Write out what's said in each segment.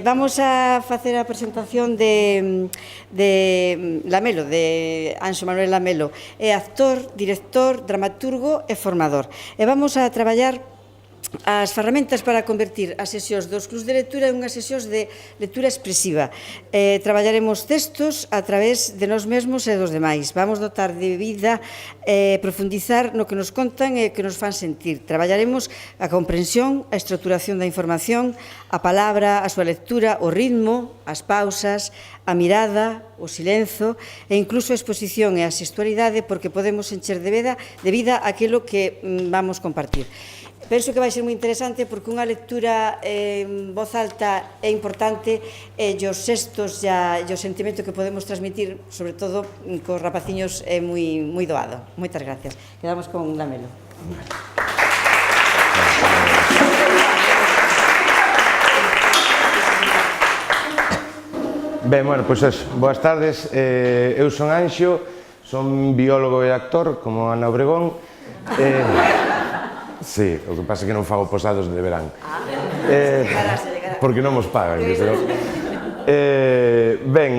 Vamos a facer a presentación de Lamelo, de Anxo Manuel Lamelo. É actor, director, dramaturgo e formador. E vamos a traballar as ferramentas para convertir as sesións dos clubs de lectura en unhas sesións de lectura expresiva. Traballaremos textos a través de nós mesmos e dos demais. Vamos dotar de vida, profundizar no que nos contan e que nos fan sentir. Traballaremos a comprensión, a estruturación da información, a palabra, a súa lectura, o ritmo, as pausas, a mirada, o silenzo e incluso a exposición e a xestualidade, porque podemos encher de vida aquilo que vamos compartir. Penso que vai ser moi interesante porque unha lectura en voz alta é importante e os xestos e o sentimento que podemos transmitir, sobre todo cos rapaciños, é moi doado. Moitas gracias. Quedamos con Lamelo. Ben, bueno, pois eso, boas tardes. Eu son Anxo, son biólogo e actor, como Ana Obregón. Sí, o que pasa é que non fago posados de verán. Porque non mos pagan. Ben,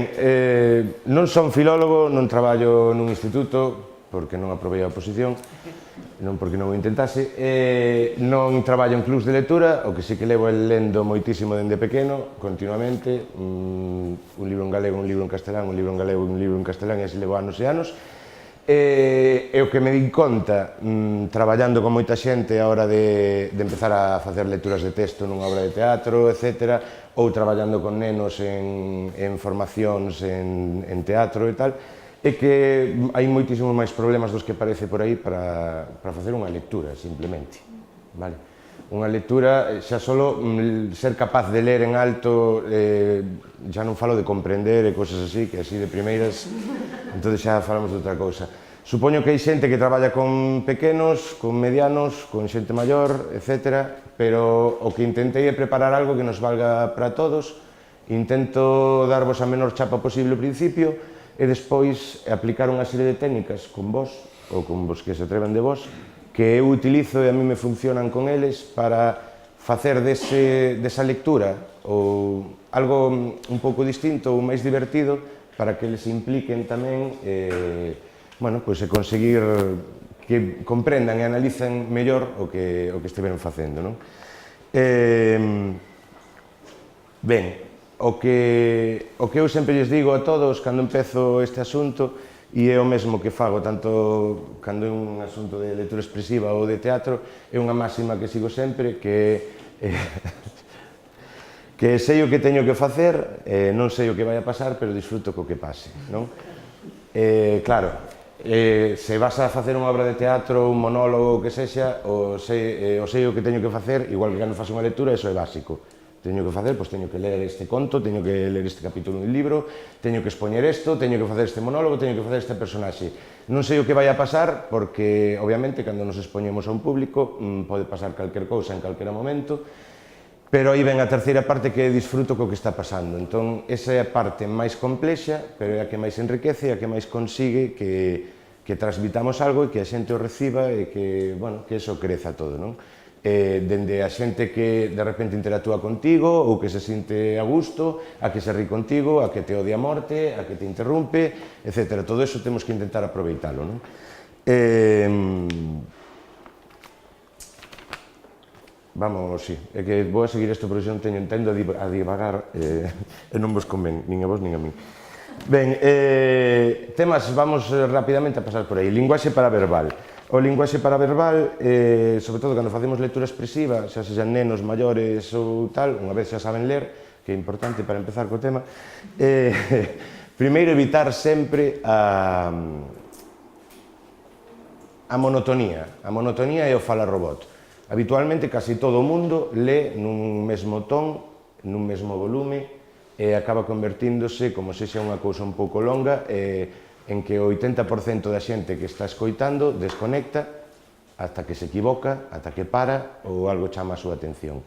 non son filólogo, non traballo nun instituto, porque non aprobei a oposición, non porque non o intentase. Non traballo en clubs de lectura, o que sí que levo lendo moitísimo dende pequeno, continuamente. Un libro en galego, un libro en castelán, un libro en galego, un libro en castelán, e así levo anos e anos. E o que me di conta traballando con moita xente a hora de empezar a facer lecturas de texto nunha obra de teatro, etc., ou traballando con nenos en formacións en teatro e tal, é que hai moitísimos máis problemas dos que parece por aí para facer unha lectura, simplemente. Unha lectura, xa só ser capaz de ler en alto, xa non falo de comprender e cosas así, que así de primeiras, entón xa falamos de outra cousa. Supoño que hai xente que traballa con pequenos, con medianos, con xente maior, etc., pero o que intentei é preparar algo que nos valga para todos. Intento darvos a menor chapa posible ao principio e despois aplicar unha serie de técnicas con vos, ou con vos que se atreven de vos, que eu utilizo e a mí me funcionan con eles para facer desa lectura ou algo un pouco distinto ou máis divertido para que eles se impliquen tamén e conseguir que comprendan e analicen mellor o que estiveron facendo. Ben, o que eu sempre lles digo a todos cando empezo este asunto, e é o mesmo que fago tanto cando é un asunto de lectura expresiva ou de teatro, é unha máxima que sigo sempre, que sei o que teño que facer, non sei o que vai a pasar, pero disfruto co que pase. Claro, se vas a facer unha obra de teatro, un monólogo, o que sexa, o sei o que teño que facer, igual que cando faço unha lectura, iso é básico. Teño que facer, pois teño que ler este conto, teño que ler este capítulo do libro, teño que expoñer isto, teño que facer este monólogo, teño que facer este personaxe. Non sei o que vai a pasar, porque, obviamente, cando nos expoñemos a un público, pode pasar calquer cousa en calquera momento, pero aí ven a terceira parte que disfruto co que está pasando. Entón, esa é a parte máis complexa, pero é a que máis enriquece, a que máis consigue que transmitamos algo e que a xente o reciba e que eso creza todo, non? Dende a xente que de repente interactúa contigo ou que se sinte a gusto, a que se ri contigo, a que te odia a morte, a que te interrumpe, etc. Todo eso temos que intentar aproveitalo. Vamos, sí, é que vou a seguir isto porque non entendo a divagar e non vos convén, nin a vos nin a min. Ben, temas, vamos rapidamente a pasar por aí. Linguaxe paraverbal. O linguaxe paraverbal, sobre todo cando facemos lectura expresiva, xa sexan nenos, maiores ou tal, unha vez xa saben ler, que é importante para empezar co tema, primeiro evitar sempre a monotonía. A monotonía é o falarrobot. Habitualmente, casi todo o mundo lé nun mesmo ton, nun mesmo volume, e acaba convertíndose, como se xa unha cousa un pouco longa, en que o 80% da xente que está escoitando desconecta ata que se equivoca, ata que para ou algo chama a súa atención.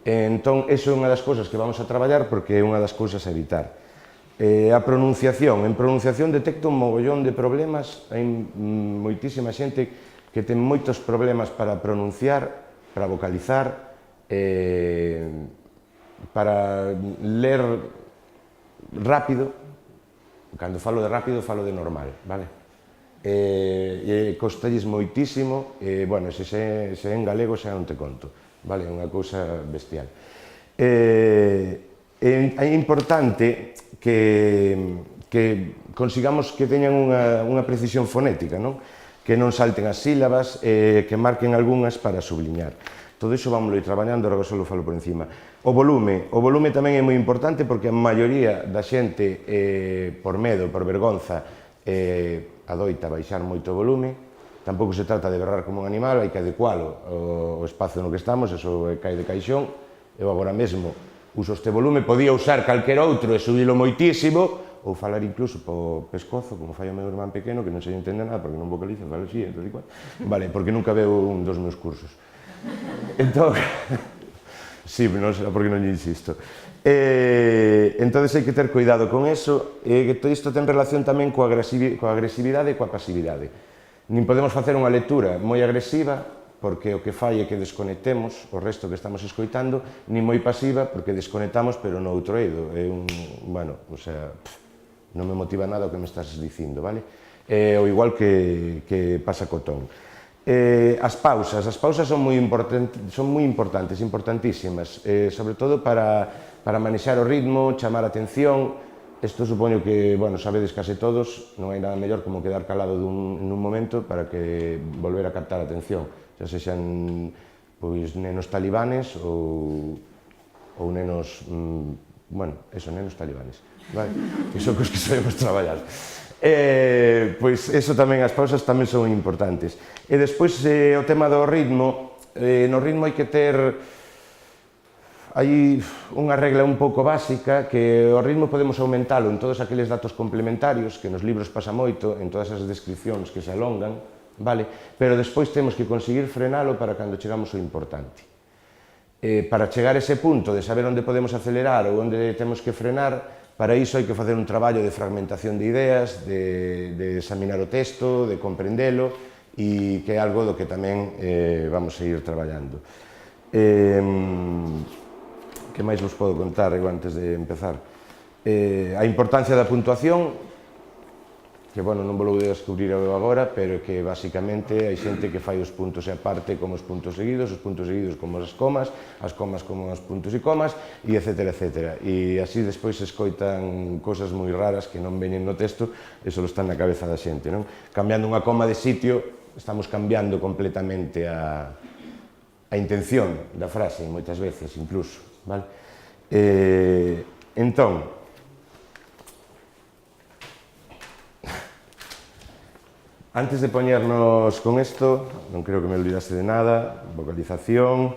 Entón, iso é unha das cousas que vamos a traballar porque é unha das cousas a evitar. A pronunciación. En pronunciación detecto un mogollón de problemas. Hai moitísima xente que ten moitos problemas para pronunciar, para vocalizar, para ler rápido, cando falo de rápido, falo de normal, vale? Costalles moitísimo, bueno, se é en galego xa non te conto, vale? É unha cousa bestial. É importante que consigamos que teñan unha precisión fonética, non? Que non salten as sílabas, que marquen algunhas para subliñar. Todo iso vamos ir traballando, agora só falo por encima. O volume tamén é moi importante porque a maioría da xente, por medo, por vergonza, adoita baixar moito o volume. Tampouco se trata de berrar como un animal, hai que adecualo ao espazo no que estamos, eso cae de caixón. Eu agora mesmo uso este volume, podía usar calquer outro e subilo moitísimo, ou falar incluso po pescozo, como fai o meu irmán pequeno, que non se entende nada, porque non vocaliza, falo así, vale, porque nunca veo un dos meus cursos. Entón, sí, non sei porque non lle insisto. Entón, hai que ter cuidado con eso, que todo isto ten relación tamén coa agresividade e coa pasividade. Nin podemos facer unha lectura moi agresiva, porque o que fai é que desconectemos o resto que estamos escoitando, nin moi pasiva, porque desconectamos, pero no outro eido. É un, bueno, o sea, non me motiva nada o que me estás dicindo, vale? O igual que pasa co ton. As pausas son moi importantes, importantísimas, sobre todo para manexar o ritmo, chamar a atención. Isto supoño que, bueno, sabedes case todos, non hai nada mellor como quedar calado nun momento para que volver a captar a atención, xa sexan nenos talibanes ou nenos, bueno, eso, nenos talibanes, vale? Que son cos que sabemos traballar. Pois eso tamén, as pausas tamén son importantes. E despois o tema do ritmo, no ritmo hai que ter unha regla un pouco básica, que o ritmo podemos aumentalo en todos aqueles datos complementarios, que nos libros pasa moito, en todas as descripcións que se alongan, vale? Pero despois temos que conseguir frenalo para cando chegamos ao importante. Para chegar a ese punto de saber onde podemos acelerar ou onde temos que frenar, para iso hai que facer un traballo de fragmentación de ideas, de examinar o texto, de comprendelo, e que é algo do que tamén vamos a ir traballando. Que máis vos podo contar antes de empezar? A importancia da puntuación, que, bueno, non vou descubrir agora, pero que, basicamente, hai xente que fai os puntos e aparte como os puntos seguidos como as comas como os puntos e comas, e etcétera, etcétera. E así despois se escoitan cousas moi raras que non veñen no texto e só están na cabeza da xente, non? Cambiando unha coma de sitio, estamos cambiando completamente a intención da frase, moitas veces, incluso, vale? Entón, antes de poñernos con isto, non creo que me olvidase de nada, vocalización.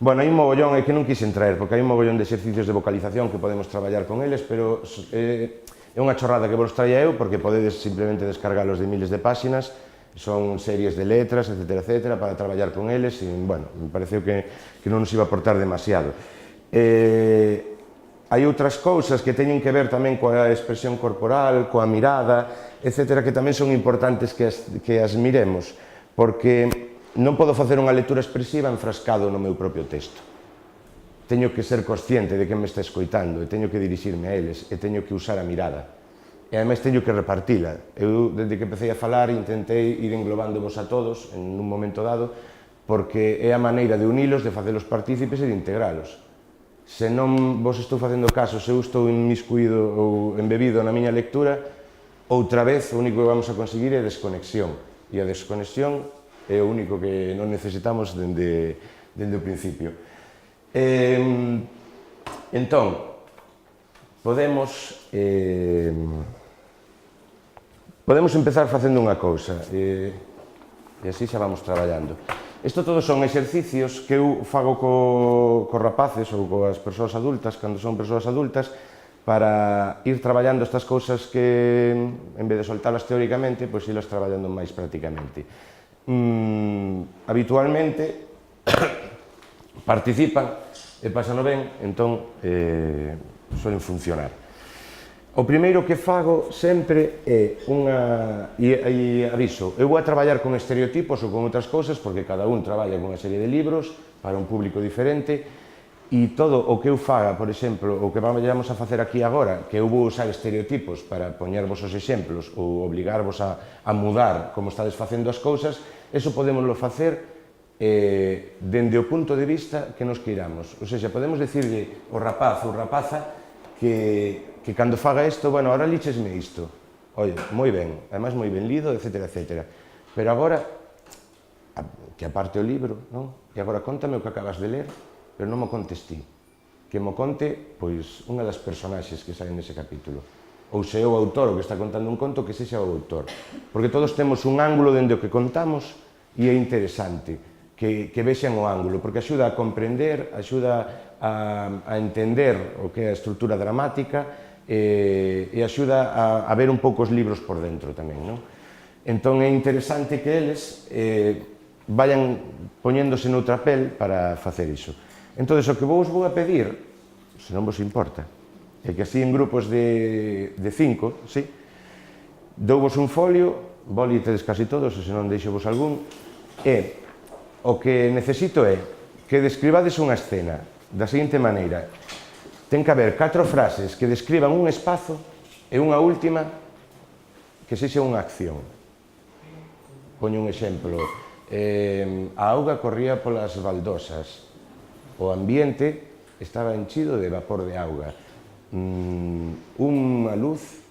Bueno, hai un mogollón, é que non quixen traer, porque hai un mogollón de exercicios de vocalización que podemos traballar con eles, pero é unha chorrada que vos traía eu, porque podedes simplemente descargalos de miles de páxinas, son series de letras, etcétera, etcétera, para traballar con eles, e, bueno, me pareceu que non nos iba a aportar demasiado. Hai outras cousas que teñen que ver tamén coa expresión corporal, coa mirada, etcétera, que tamén son importantes que as miremos, porque non podo facer unha lectura expresiva enfrascado no meu propio texto. Teño que ser consciente de que me está escoitando, e teño que dirixirme a eles, e teño que usar a mirada. E, ademais, teño que repartila. Eu, desde que empecé a falar, intentei ir englobándovos a todos en un momento dado, porque é a maneira de unilos, de facelos partícipes e de integralos. Se non vos estou facendo caso, se eu estou inmiscuído ou embebido na miña lectura, outra vez o único que vamos a conseguir é desconexión. E a desconexión é o único que non necesitamos dende o principio. Entón, podemos empezar facendo unha cousa, e así xa vamos traballando. Isto todos son exercicios que eu fago cos rapaces ou coas persoas adultas, cando son persoas adultas, para ir traballando estas cousas que, en vez de soltalas teóricamente, pois irlas traballando máis prácticamente. Habitualmente participan e pasano ben, entón suelen funcionar. O primeiro que fago sempre é unha... E aviso, eu vou a traballar con estereotipos ou con outras cousas, porque cada un traballa con unha serie de libros para un público diferente, E todo o que eu faga, por exemplo, o que vamos a facer aquí agora, que eu vou usar estereotipos para poñervos os exemplos ou obligarvos a mudar como estades facendo as cousas, eso podémoslo facer dende o punto de vista que nos queiramos. Ou seja, podemos decirle ao rapaz ou rapaza que cando faga isto, bueno, ahora líchesme isto. Oye, moi ben, además moi ben lido, etcétera, etcétera. Pero agora, que aparte o libro, non? E agora contame o que acabas de ler, pero non mo contes ti, que mo conte, pois, unha das personaxes que saen nese capítulo. Ou se é o autor o que está contando un conto, que sexa o autor. Porque todos temos un ángulo dende o que contamos e é interesante que vexan o ángulo, porque axuda a comprender, axuda a entender o que é a estrutura dramática e axuda a ver un pouco os libros por dentro tamén, non? Entón é interesante que eles vayan poñéndose noutra pel para facer iso. Entón, o que vos vou a pedir, se non vos importa, é que así en grupos de 5, sí, douvos un folio, boli tedes casi todos, se non deixo vos algún, e o que necesito é que describades unha escena da seguinte maneira. Ten que haber 4 frases que describan un espazo e unha última que sexa unha acción. Poño un exemplo. A auga corría polas baldosas. O ambiente estaba enchido de vapor de auga. Unha luz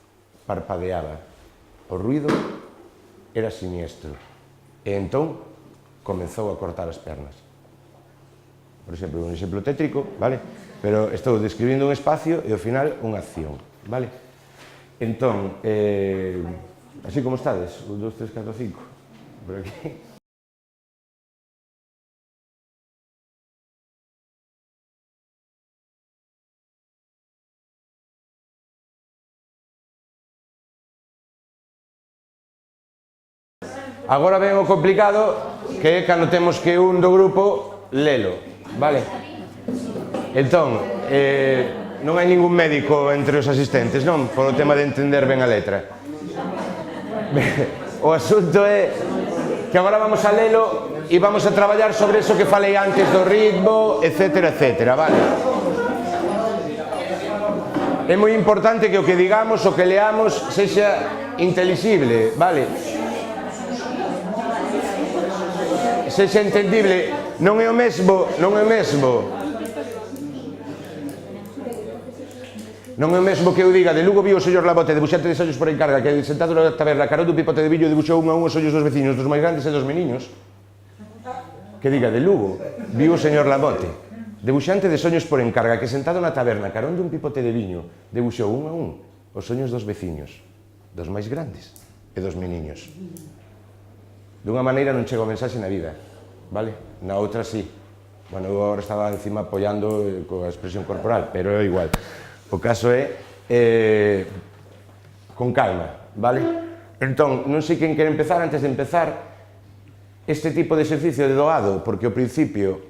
parpadeaba. O ruido era siniestro. E entón comezou a cortar as pernas. Por exemplo, un exemplo tétrico, vale? Pero estou describindo un espacio e ao final unha acción, vale? Entón, así como estades, 1, 2, 3, 4, 5, por aquí. Agora ven o complicado, que é cando temos que un do grupo lelo, vale? Entón, non hai ningún médico entre os asistentes, non? Polo tema de entender ben a letra. O asunto é que agora vamos a lelo e vamos a traballar sobre eso que falei antes do ritmo, etcétera, etcétera, vale? É moi importante que o que digamos, o que leamos, sexa intelixible, vale? Sexa entendible, non é o mesmo, non é o mesmo que eu diga de Lugo viu o señor Labote, debuxante de ollos por encarga, que sentado na taberna, carón dun pipote de viño, debuxou un a un os ollos dos veciños, dos máis grandes e dos meniños. Que diga de Lugo viu o señor Labote, debuxante de soños por encarga, que sentado na taberna, carón dun pipote de viño, debuxou un a un os soños dos veciños, dos máis grandes e dos meniños. Dunha maneira non chega o mensaxe na vida, vale? Na outra sí. Bueno, eu agora estaba encima apoiando coa expresión corporal, pero é igual. O caso é con calma, vale? Entón, non sei quen quere empezar. Antes de empezar, este tipo de exercicio de doado, porque ao principio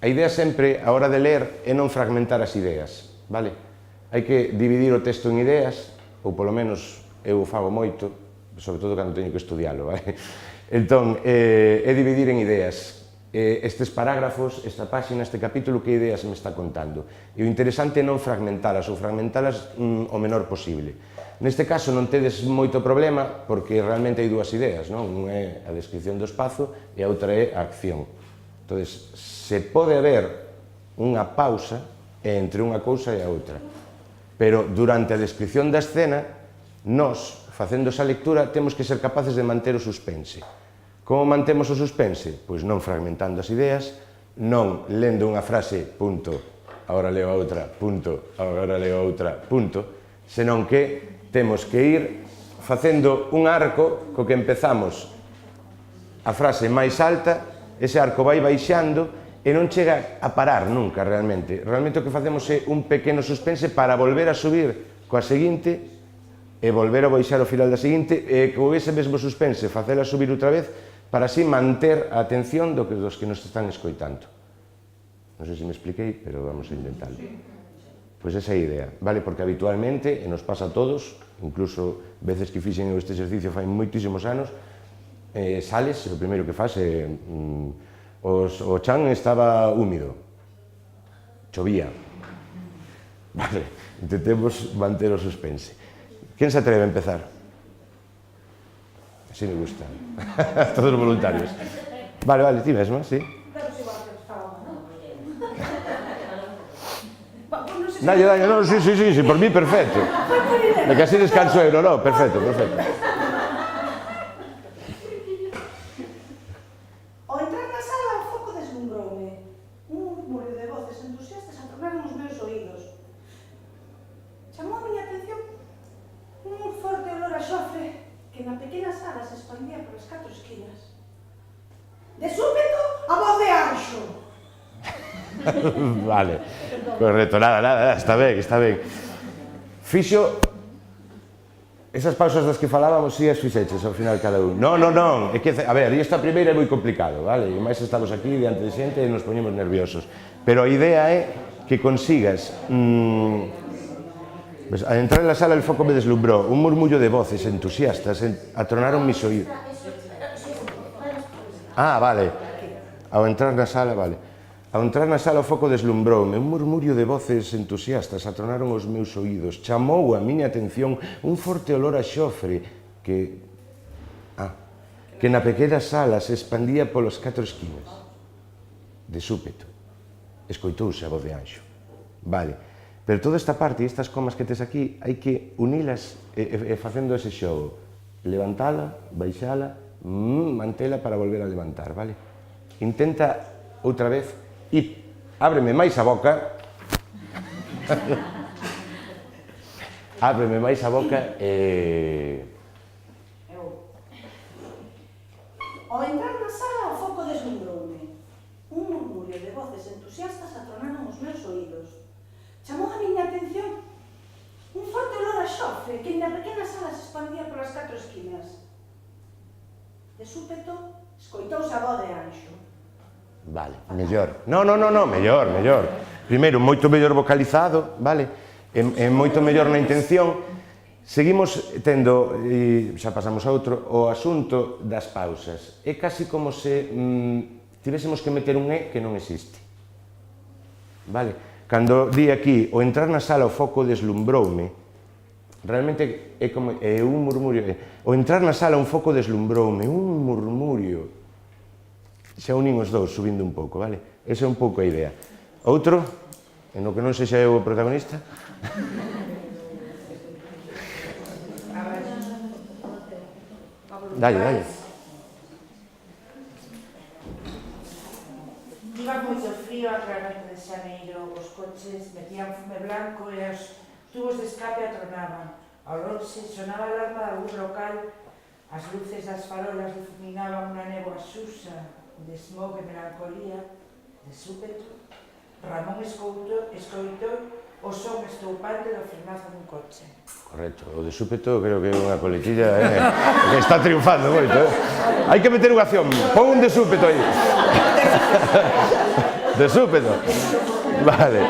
a idea sempre, a hora de ler, é non fragmentar as ideas, vale? Hai que dividir o texto en ideas, ou polo menos eu o fago moito, sobre todo cando teño que estudialo, vale? Entón, é dividir en ideas. Estes parágrafos, esta páxina, este capítulo, que ideas me está contando? E o interesante é non fragmentalas, ou fragmentalas o menor posible. Neste caso non tedes moito problema, porque realmente hai dúas ideas, non? Unha é a descripción do espazo e a outra é a acción. Entón, se pode haber unha pausa entre unha cousa e a outra, pero durante a descripción da escena, nós, facendo esa lectura, temos que ser capaces de manter o suspense. Como mantemos o suspense? Pois non fragmentando as ideas, non lendo unha frase, punto, agora leo a outra, punto, agora leo a outra, punto, senón que temos que ir facendo un arco co que empezamos a frase máis alta, ese arco vai baixando e non chega a parar nunca realmente. Realmente o que facemos é un pequeno suspense para volver a subir coa seguinte e volver a baixar ao final da seguinte e con ese mesmo suspense facela subir outra vez para así manter a atención dos que nos están escoitando. Non sei se me expliquei, pero vamos a intentarlo. Pois esa é a idea, vale? Porque habitualmente, e nos pasa a todos, incluso veces que fixen este exercicio fai moitísimos anos, sales e o primeiro que faz é o chan estaba húmido. chovía. Vale, intentemos manter o suspense. Quen se atreve a empezar? Así me gusta. Todos os voluntarios. Vale, vale, ti mesmo, sí. Dalle, dalle, no, sí, sí, sí, por mí perfecto. De que así descanso eu, no, perfecto, perfecto. Ao entrar na sala, o foco deslumbroume. Un murmurio de voces entusiastas atornaron os meus oídos. Chamou a miña atención un forte olor a xofre que na pequena sala se expandía por as 4 esquinas. De súpeto, a voz de Anxo. Vale, correcto, nada, está ben, está ben. Fixo esas pausas das que falábamos, si as fixeches ao final cada un. Non, é que, a ver, esta primeira é moi complicado, vale? E máis estamos aquí diante de xente e nos poñemos nerviosos. Pero a idea é que consigas... Al entrar en la sala el foco me deslumbró, un murmullo de voces entusiastas atronaron mis oídos. Ah, vale. Ao entrar na sala, vale. Ao entrar na sala o foco deslumbrou-me, un murmurio de voces entusiastas atronaron os meus oídos. Chamou a miña atención un forte olor a xofre que na pequena sala se expandía polos 4 esquinas. De súpeto, escoitouse a voz de Anxo. Vale. Pero toda esta parte e estas comas que tes aquí hai que unilas facendo ese xogo. Levantala, baixala, mantela para volver a levantar, vale? Intenta outra vez e ábreme máis a boca. Ábreme máis a boca e... Ao entrar na sala, o foco deslumbroume. Un murmurio de voces entusiastas atronaron os meus oídos. Chamou a miña atención un forte olor a xofre que na pequena sala se expandía polas 4 esquinas. De súpeto, escoitouse a voz de Anxo. Vale, mellor. No, mellor. Primeiro, moito mellor vocalizado, vale? E moito mellor na intención. Seguimos tendo, e xa pasamos a outro, o asunto das pausas. É casi como se tivésemos que meter un E que non existe. Vale? Cando di aquí, o entrar na sala o foco deslumbroume, realmente é como un murmurio. O entrar na sala un foco deslumbroume, un murmurio. Xa unín os dous, subindo un pouco, vale? Esa é un pouco a idea. Outro, en o que non sexa eu o protagonista. Dalle. Iba moito frío a Carranza de Xaneiro, os coches metían fume blanco e os tubos de escape atronaban. Ao lonxe sonaba a alarma de algún local, as luces das farolas difuminaban unha néboa xusa de smog e melancolía. De súpeto, Ramón escoitou o son estoupante do frenazo dun coche. Correcto, o de súpeto creo que é unha coletilla que está triunfando moito. Hai que meter unha acción, pon un de súpeto aí. De súpeto. Vale.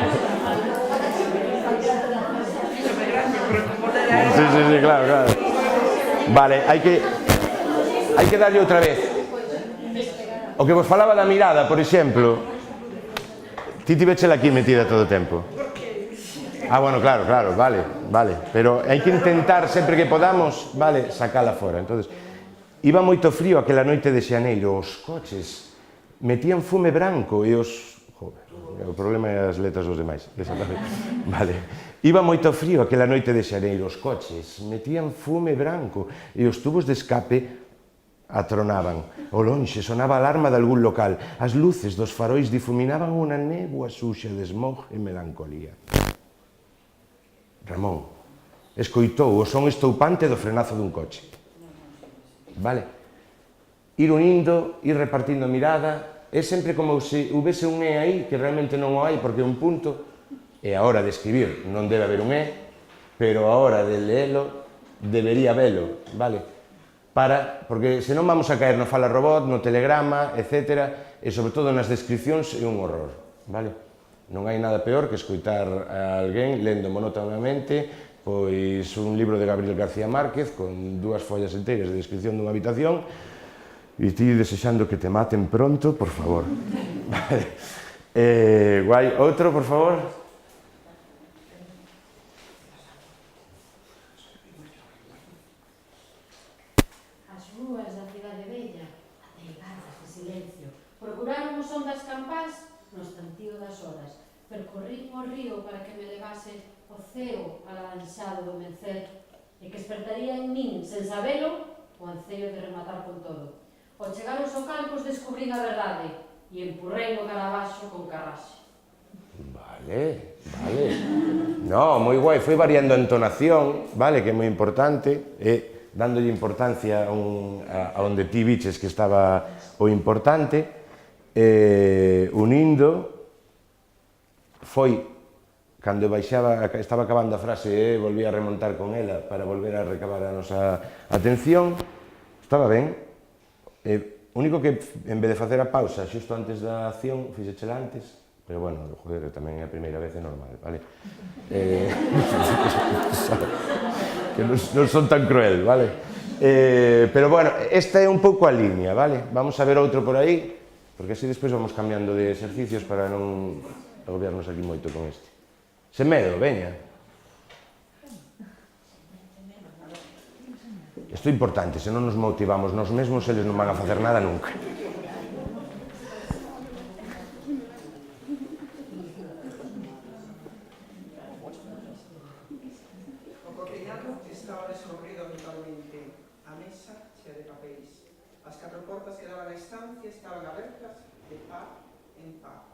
Sí, claro. Vale, hai que darlle outra vez. O que vos falaba da mirada, por exemplo, ti tivechela aquí metida todo o tempo. Bueno, claro, vale. Pero hai que intentar, sempre que podamos, vale, sacala fora. Entonces, iba moito frío aquela noite de Xaneiro, os coches metían fume branco e os... O problema é as letras dos demais. Vale. Iba moito frío aquela noite de Xaneiro, os coches metían fume branco e os tubos de escape atronaban. Ao lonxe sonaba a alarma de algún local. As luces dos farois difuminaban unha néboa suxa de smog e melancolía. Ramón escoitou o son estoupante do frenazo dun coche. Vale? Ir unindo, ir repartindo a mirada, é sempre como se houvese un E aí, que realmente non o hai porque é un punto, e a hora de escribir non debe haber un E, pero a hora de leelo debería velo, vale? Porque senón vamos a caer no fala robot, no telegrama, etc. E sobre todo nas descripcións é un horror, vale? Non hai nada peor que escoitar a alguén lendo monótonamente pois un libro de Gabriel García Márquez con 2 follas enteiras de descripción dunha habitación e ti desexando que te maten pronto, por favor. Guai, outro, por favor. As rúas da cidade bella, ateigadas de silencio, procuraron o son das campás no estantío das horas. Percorrín o río para que me levase o ceo alanxado do mencer e que espertaría en min, sen sabelo, o anceio de rematar con todo. Ao chegar aos ocalcos descubrín a verdade e empurrei no carabaxo con carraxe. Vale, vale. No, moi guai, foi variando a entonación, vale, que é moi importante, e dándolle importancia a onde ti viches que estaba o importante, unindo, foi, cando baixaba, estaba acabando a frase e volví a remontar con ela para volver a recabar a nosa atención, estaba ben. Único que, en vez de facer a pausa xusto antes da acción, fixechela antes, pero bueno, joder, tamén é a primeira vez é normal, vale? Que non son tan cruel, vale? Pero bueno, esta é un pouco a línea, vale? Vamos a ver outro por aí, porque así despois vamos cambiando de exercicios para non agobiarnos aquí moito con este. Sen medo, veña. Isto é importante, se non nos motivamos nós mesmos, eles non van a facer nada nunca. O cotidiano estaba descorrido totalmente. A mesa chea de papéis. As 4 portas que daban á estancia estaban abertas de par en par.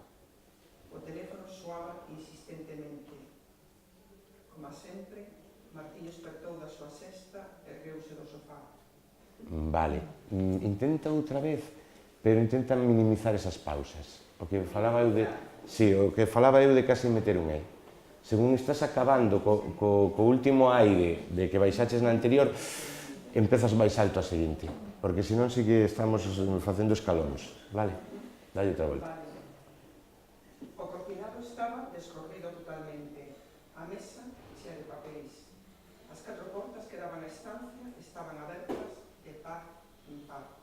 O teléfono soaba insistentemente. Como sempre, Martiño espertou da súa sesta e ergueuse do sofá. Vale, intenta outra vez, pero intenta minimizar esas pausas. O que falaba eu de... Sí, o que falaba eu de casi meter un ei. Según estás acabando co último aire de que baixaches na anterior, empezas máis alto a seguinte, porque senón sí que estamos facendo escalóns, vale? Dalle outra volta. O cortinado estaba descorrido totalmente. A mesa chea de papéis. As 4 portas que daban á estancia estaban abertas de par en par.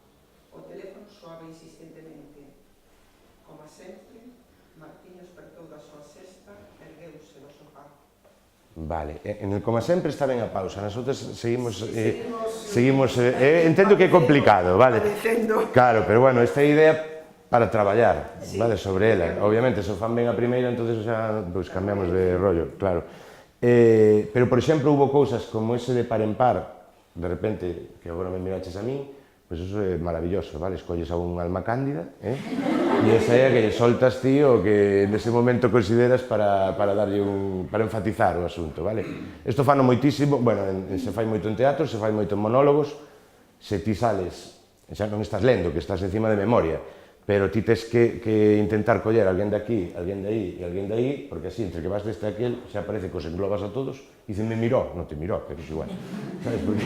O teléfono soaba insistentemente. Como sempre, Martiño despertou da súa sesta e ergueuse do sofá. Vale, en el como sempre está ben a pausa, nas outras seguimos entendo que é complicado, vale? Claro, pero bueno, esta idea para traballar, vale, sobre ela. Obviamente, se o fan ben a primeira, entonces xa pues, cambiamos de rollo, claro. Pero, por exemplo, hubo cousas como ese de par en par, de repente, que agora me miraches a min, pois eso é maravilloso, vale? Escolles a un alma cándida, e esa é a que lle soltas ti o que nese momento consideras para darlle para enfatizar o asunto, vale? Isto fano moitísimo, bueno, se fai moito en teatro, se fai moito en monólogos, se ti sales, xa non estás lendo, que estás encima de memoria, pero ti tes que intentar coller alguén de aquí, alguén de aí e alguén de aí, porque así, entre que vas deste a aquel, xa parece que os englobas a todos, e dicen, me miró, non te miró, pero é igual, sabes, porque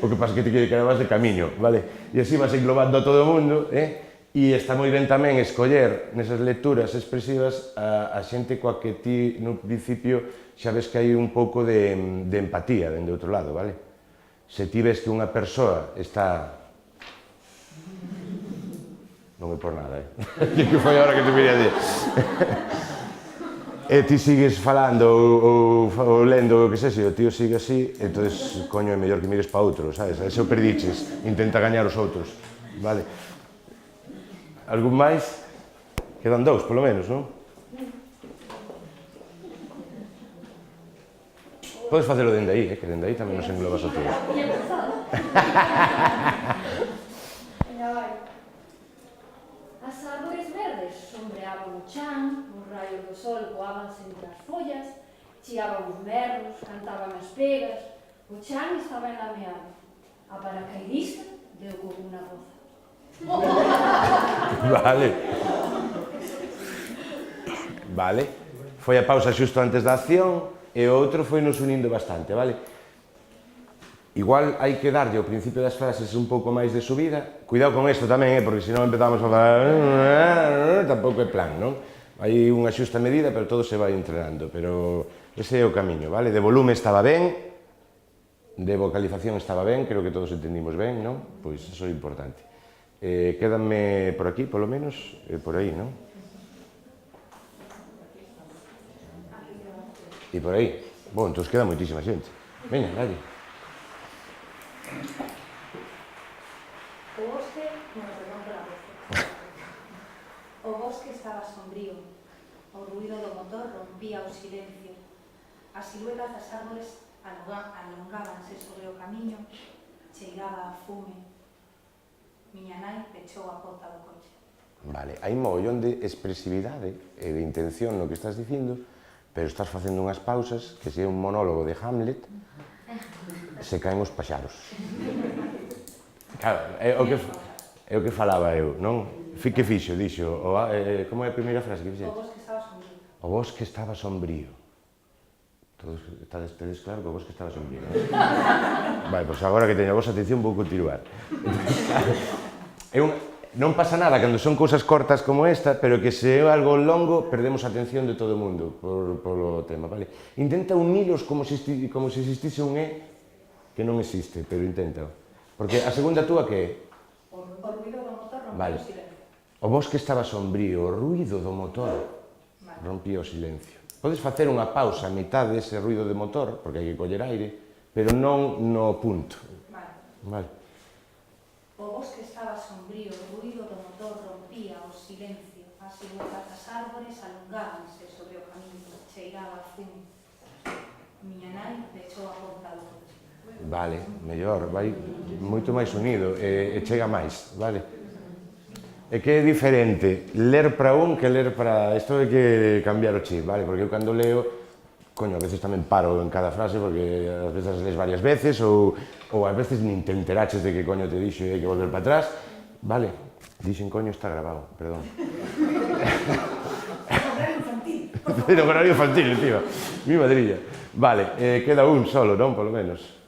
o que pasa é que ti quedabas de camiño, vale? E así vas englobando a todo o mundo, e está moi ben tamén escoller nesas lecturas expresivas a xente coa que ti, no principio, xa ves que hai un pouco de empatía dende outro lado, vale? Se ti ves que unha persoa está... Non é por nada, que foi a hora que te quería dir. E ti sigues falando ou lendo o que sei, se o tío sigue así, entonces, coño, é mellor que mires pa outro, sabes? Se o perdiches, intenta gañar os outros, vale? Algún máis? Quedan 2, polo menos, non? Podes facelo dende aí, que dende aí tamén nos englobas a todos. As árbores verdes sombreaban o chan, os raios do sol coábanse entre as follas, chiaban os merlos, cantaban as pegas, o chan estaba enlameado. A paracaidista deu con unha roza. Vale. Vale. Foi a pausa xusto antes da acción e o outro foi nos unindo bastante, vale? Igual hai que darlle ao principio das frases un pouco máis de subida. Cuidado con isto tamén, porque senón empezamos a falar... Tampouco é plan, non? Hai unha xusta medida, pero todo se vai entrenando. Pero ese é o camiño, vale? De volume estaba ben, de vocalización estaba ben, creo que todos entendimos ben, non? Pois iso é importante. Quédanme por aquí, polo menos, por aí, non? E por aí. Bom, entón queda moitísima xente. Veña, dalle. O bosque, bueno, perdón pola voz. O bosque estaba sombrío. O ruido do motor rompía o silencio. As siluetas das árbores alongábanse sobre o camiño, cheiraba a fume. Miña nai pechou a porta do coche. Vale, hai mogollón de expresividade e de intención no que estás dicindo, pero estás facendo unhas pausas que se é un monólogo de Hamlet, se caen os paxaros. Claro, é o que falaba eu, non? Que fixo, dixo, como é a primeira frase que fixetes? O bosque estaba sombrío. O bosque estaba sombrío. Todos tedes claro que o bosque estaba sombrío, non? Vai, pois agora que teño a vosa atención vou continuar. Non pasa nada cando son cousas cortas como esta, pero que se é algo longo perdemos a atención de todo o mundo polo tema, vale? Intenta unilos como se existise un E que non existe, pero intenta. Porque a segunda túa que é? O ruido do motor rompía Vale. o silencio. O bosque estaba sombrío, o ruido do motor rompía o silencio. Podes facer unha pausa a mitad dese ruido de motor, porque hai que coller aire, pero non no punto. Vale. O bosque estaba sombrío, o ruido do motor rompía o silencio. As siluetas das árbores alongábanse sobre o camiño, cheiraba a fume. Miña nai pechou a porta do coche. Vale, mellor, vai moito máis unido e chega máis, vale? É que é diferente ler para un que ler para... Isto é que cambiar o chip, vale? Porque eu cando leo, coño, a veces tamén paro en cada frase porque ás veces lees varias veces ou ás veces nin te enteraches de que coño te dixo e hai que volver para atrás. Vale, dixen coño está grabado, perdón. Pero horario infantil, tío. Mi madrilla. Vale, queda un solo, non? Polo menos.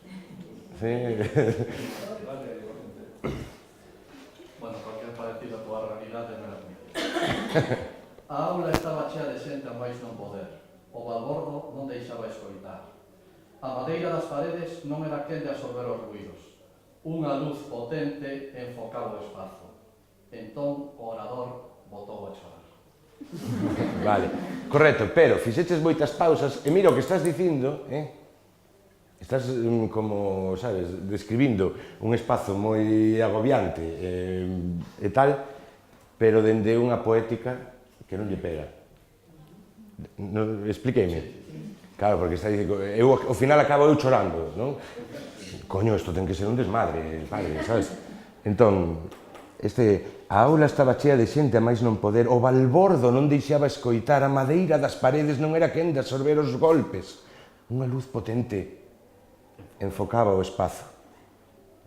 Sí. Bueno, cualquier parecido a tua realidade non é admitido. A aula estaba chea de xente a máis non poder. O balbordo non deixaba escoitar. A madeira das paredes non era quen de absorber os ruídos. Unha luz potente enfocaba o espazo. Entón, o orador botou a chorar. Vale, correcto, pero fixeches moitas pausas e mira o que estás dicindo, estás como, sabes, describindo un espazo moi agobiante e tal, pero dende unha poética que non lle pega. Expliqueime. Claro, porque está dicindo, ao final acabo eu chorando, non? Coño, isto ten que ser un desmadre, padre, sabes? Entón, a aula estaba chea de xente a máis non poder, o balbordo non deixaba escoitar, a madeira das paredes non era quen de absorber os golpes. Unha luz potente enfocaba o espazo.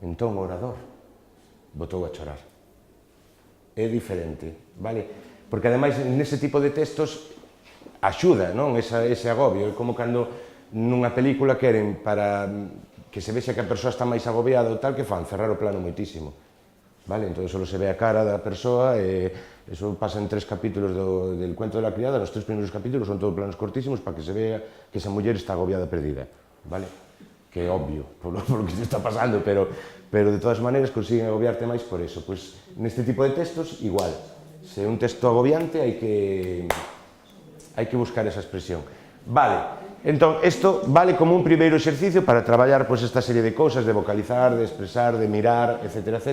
Entón o orador botou a chorar. É diferente, vale? Porque ademais nese tipo de textos axuda, non? Ese agobio, é como cando nunha película queren para que se vexa que a persoa está máis agobiada ou tal, que fan cerrar o plano moitísimo. Vale? Entón, só se ve a cara da persoa e eso pasa en 3 capítulos del cuento de la criada, nos 3 primeiros capítulos son todos planos cortísimos para que se vea que esa muller está agobiada perdida, vale? Que é obvio por lo que se está pasando, pero de todas maneiras consiguen agobiarte máis por eso. Pois neste tipo de textos, igual. Se é un texto agobiante, hai que buscar esa expresión. Vale. Entón, isto vale como un primeiro exercicio para traballar pois, esta serie de cousas, de vocalizar, de expresar, de mirar, etc. etc.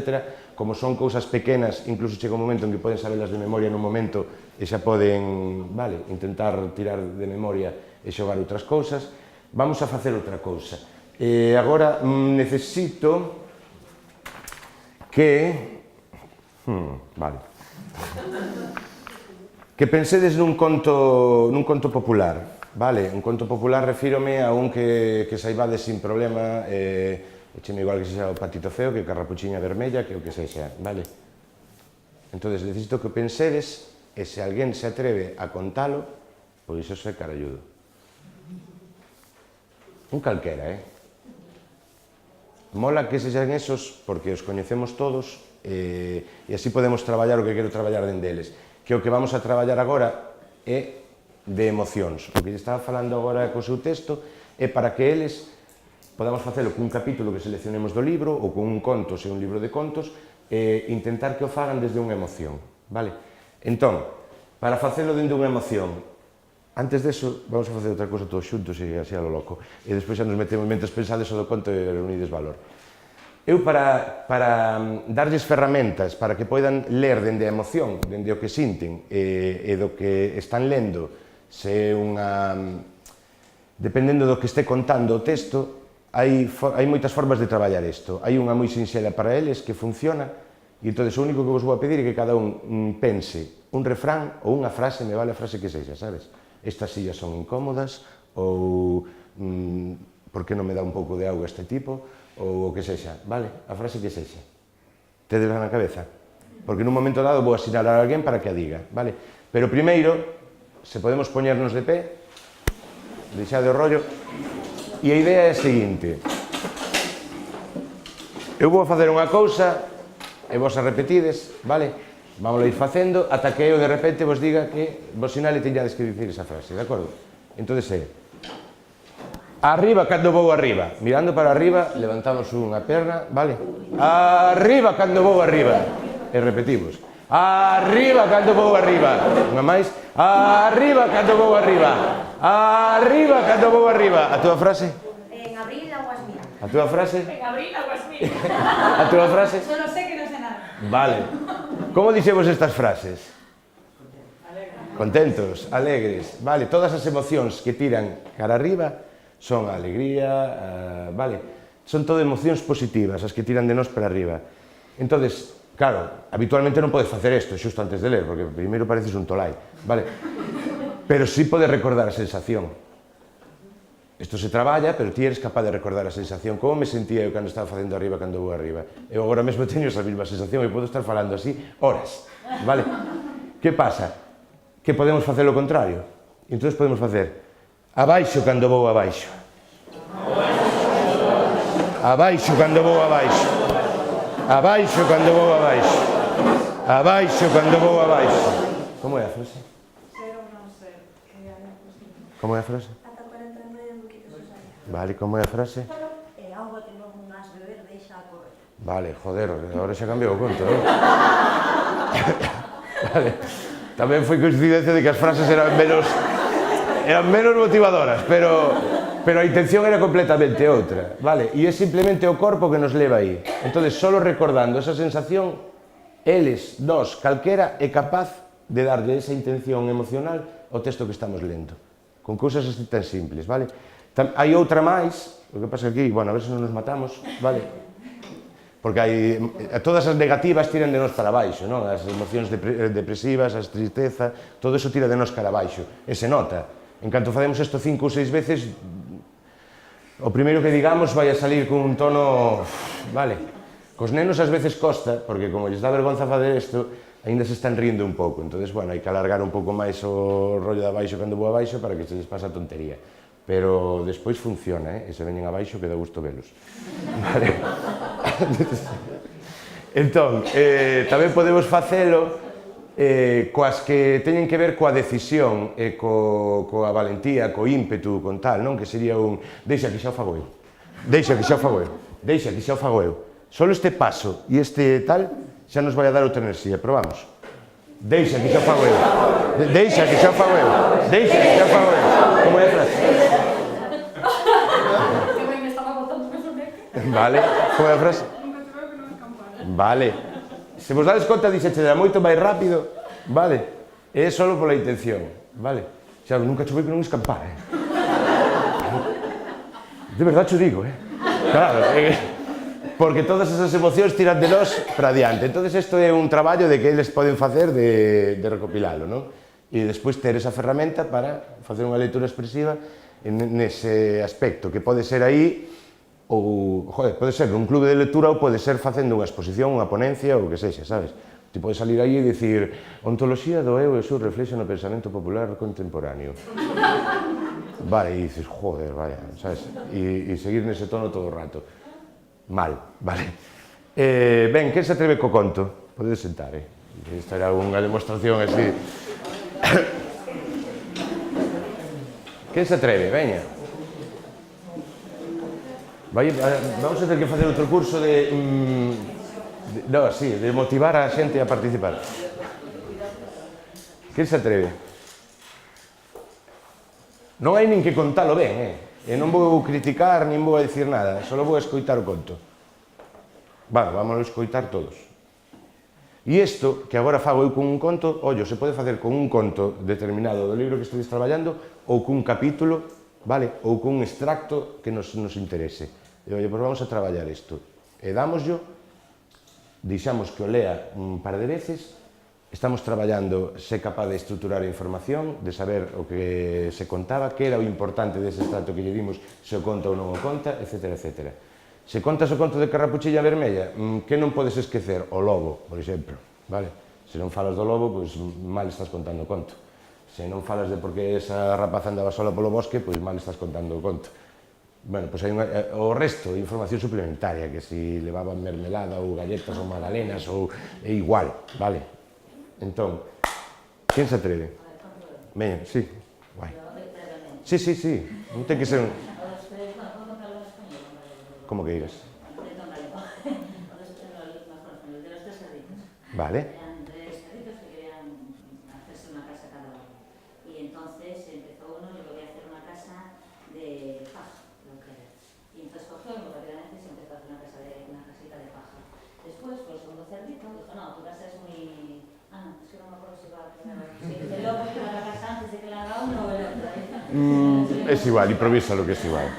Como son cousas pequenas, incluso chega un momento en que poden sabelas de memoria nun momento e xa poden, vale, intentar tirar de memoria e xogar outras cousas. Vamos a facer outra cousa. Agora necesito que... vale. Que pensedes nun conto popular. Vale, un conto popular refírome a un que saibades sin problema, echeme igual que sexa o Patito Feo, que Carrapuchiña Vermella, que o que sexa, vale? Entón, necesito que pensedes, e se alguén se atreve a contalo, pois iso é caralludo. Un calquera, Mola que sexan esos, porque os coñecemos todos, e así podemos traballar o que quero traballar dende eles. Que o que vamos a traballar agora é de emocións. O que estaba falando agora co seu texto é para que eles podamos facelo cun capítulo que seleccionemos do libro ou con un conto, se é un libro de contos, e intentar que o fagan desde unha emoción, vale? Entón, para facelo dende unha emoción, Antes deso, vamos a facer outra cousa todos xuntos e así a lo loco. E despois xa nos metemos mentres pensades o do conto e reunides valor. Eu, para darlles ferramentas para que poidan ler dende a emoción, dende o que sinten e do que están lendo, se unha... Dependendo do que este contando o texto, hai moitas formas de traballar isto. Hai unha moi sinxela para eles que funciona e entón o único que vos vou a pedir é que cada un pense un refrán ou unha frase, me vale a frase que sexa, sabes? Estas sillas son incómodas, ou por que non me dá un pouco de auga este tipo, ou o que sexa, vale? A frase que sexa. Tedes na cabeza? Porque nun momento dado vou asinalar a alguén para que a diga, vale? Pero primeiro, se podemos poñernos de pé, deixade o rollo, e a idea é a seguinte. Eu vou facer unha cousa, e vos a repetides, vale? Vamos a ir facendo ata que eu de repente vos diga que vos sinale teñades que dicir esa frase, de acordo? Entón é arriba cando vou arriba, mirando para arriba, levantamos unha perna, vale? Arriba cando vou arriba, e repetimos. Arriba cando vou arriba, unha máis. Arriba cando vou arriba, arriba cando vou arriba. A túa frase? En abril aguas mil. A túa frase? En abril aguas mil. A túa frase? Solo sé que non sé nada. Vale. Como dixemos estas frases? Contentos, alegres, vale, todas as emocións que tiran cara arriba son a alegría, vale, son todo emocións positivas as que tiran de nós para arriba. Entonces, claro, habitualmente non podes facer isto xusto antes de ler, porque primeiro pareces un tolai, vale, pero sí podes recordar a sensación. Isto se traballa, pero ti eres capaz de recordar a sensación. Como me sentía eu cando estaba facendo arriba, cando vou arriba? Eu agora mesmo teño esa mesma sensación e podo estar falando así horas, vale? Que pasa? Que podemos facer o contrario. E entón podemos facer abaixo cando vou abaixo. Abaixo cando vou abaixo. Abaixo cando vou abaixo. Abaixo cando vou abaixo. Como é a frase? Ser ou non ser. Como é a frase? Vale, como é a frase? E auga que non has beber deixa a correr. Vale, joder, agora xa cambiou o conto, non? Vale. Tamén foi coincidencia de que as frases eran menos motivadoras, pero a intención era completamente outra, vale? E é simplemente o corpo que nos leva aí. Entón, solo recordando esa sensación, nós, calquera, é capaz de darlle esa intención emocional ao texto que estamos lendo, con cousas así tan simples, vale? Hai outra máis, o que pasa aquí, bueno, a ver se non nos matamos, vale? Porque todas as negativas tiran de nós para baixo, non? As emocións depresivas, as tristeza, todo eso tira de nós cara baixo, e se nota. En canto facemos isto 5 ou 6 veces, o primeiro que digamos vai a salir con un tono, vale? Cos nenos ás veces costa, porque como lles dá vergonza facer isto, ainda se están rindo un pouco, entón, bueno, hai que alargar un pouco máis o rollo de abaixo cando vou abaixo para que se les pasa a tontería. Pero despois funciona, e se veñen abaixo que dá gusto velos. Vale? Entón, tamén podemos facelo coas que teñen que ver coa decisión e coa valentía, co ímpetu, con tal, non? Que sería un deixa que xa o fago eu, deixa que xa o fago eu, deixa que xa o fago eu. Solo este paso e este tal xa nos vai a dar outra enerxía, probamos. Deixa que xa o fago eu, deixa que xa o fago eu, deixa que xa o fago eu. Como é a frase? Vale, como é a frase? Vale. Se vos dades conta, dixeche moito máis rápido, vale? É solo pola intención, vale? Xa, nunca chovei que non escampar, De verdade xo digo, Claro, porque todas esas emocións tiran de nós para adiante. Entón, isto é un traballo de que eles poden facer de recopilalo, non? E despois ter esa ferramenta para facer unha lectura expresiva nese aspecto, que pode ser aí, ou, pode ser nun clube de lectura ou pode ser facendo unha exposición, unha ponencia ou o que sexa, sabes? Ti podes salir aí e dicir ontoloxía do eu e o seu reflexo no pensamento popular contemporáneo. Vale, e dices, joder, vaya, sabes? E seguir nese tono todo o rato. Mal, vale? Ben, quen se atreve co conto? Podedes sentar, Esta era unha demostración así. Quen se atreve? Veña. Vamos a ter que facer outro curso de motivar a xente a participar. Quen se atreve? Non hai nin que contalo ben, e non vou criticar, nin vou a dicir nada, só vou a escoitar o conto. Vale, vamos a escoitar todos. E isto, que agora fago eu con un conto, ollo, se pode facer con un conto determinado do libro que estedes traballando, ou cun capítulo, vale, ou cun extracto que nos interese. E, ollo, pois vamos a traballar isto. E dámoslo, deixamos que o lea un par de veces, estamos traballando se capaz de estruturar a información, de saber o que se contaba, que era o importante dese extracto que lle dimos, se o conta ou non o conta, etc. etc. Se contas o conto de Carrapuchilla Vermella, que non podes esquecer? O lobo, por exemplo, vale? Se non falas do lobo, pois mal estás contando o conto. Se non falas de por que esa rapaza andaba sola polo bosque, pois mal estás contando o conto. Bueno, pois hai o resto de información suplementaria, que si levaban mermelada ou galletas ou magdalenas, ou é igual, vale? Entón, quen se atreve? Veña, sí, guai. Sí, sí, sí, non ten que ser un... Como que digas? Vale. Eran 3 cerditos que querían hacerse una casa cada uno. Y entonces empezó uno, yo voy a hacer una casa de paja, lo que era. Y entonces cogió y muy rápidamente se empezó a hacer una casita de paja. Después, pues el segundo cerdito dijo, no, tu casa es muy... Ah, no, es que no me acuerdo si va a primero. Si el lobo que va a la casa antes de que la haga uno o el otro. Es igual, improvisa lo que es igual.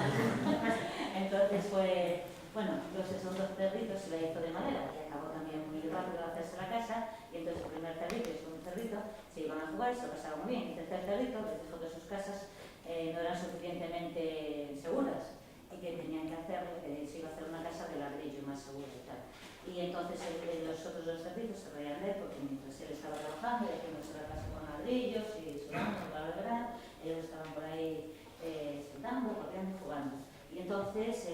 Entonces fue, bueno, los segundos cerditos se la hizo de madera y acabó también muy rápido a hacerse la casa. Y entonces el primer cerdito y el segundo cerdito se iban a jugar y se lo pasaban muy bien. Y el tercer cerdito les dijo que sus casas no eran suficientemente seguras y que tenían que hacer, se iba a hacer una casa de ladrillo más segura y tal. Y entonces los otros dos cerditos se reían de él porque mientras él estaba trabajando y haciéndose la casa con ladrillos y sudando para el verano, ellos estaban por ahí sentando, pateando y jugando. Y entonces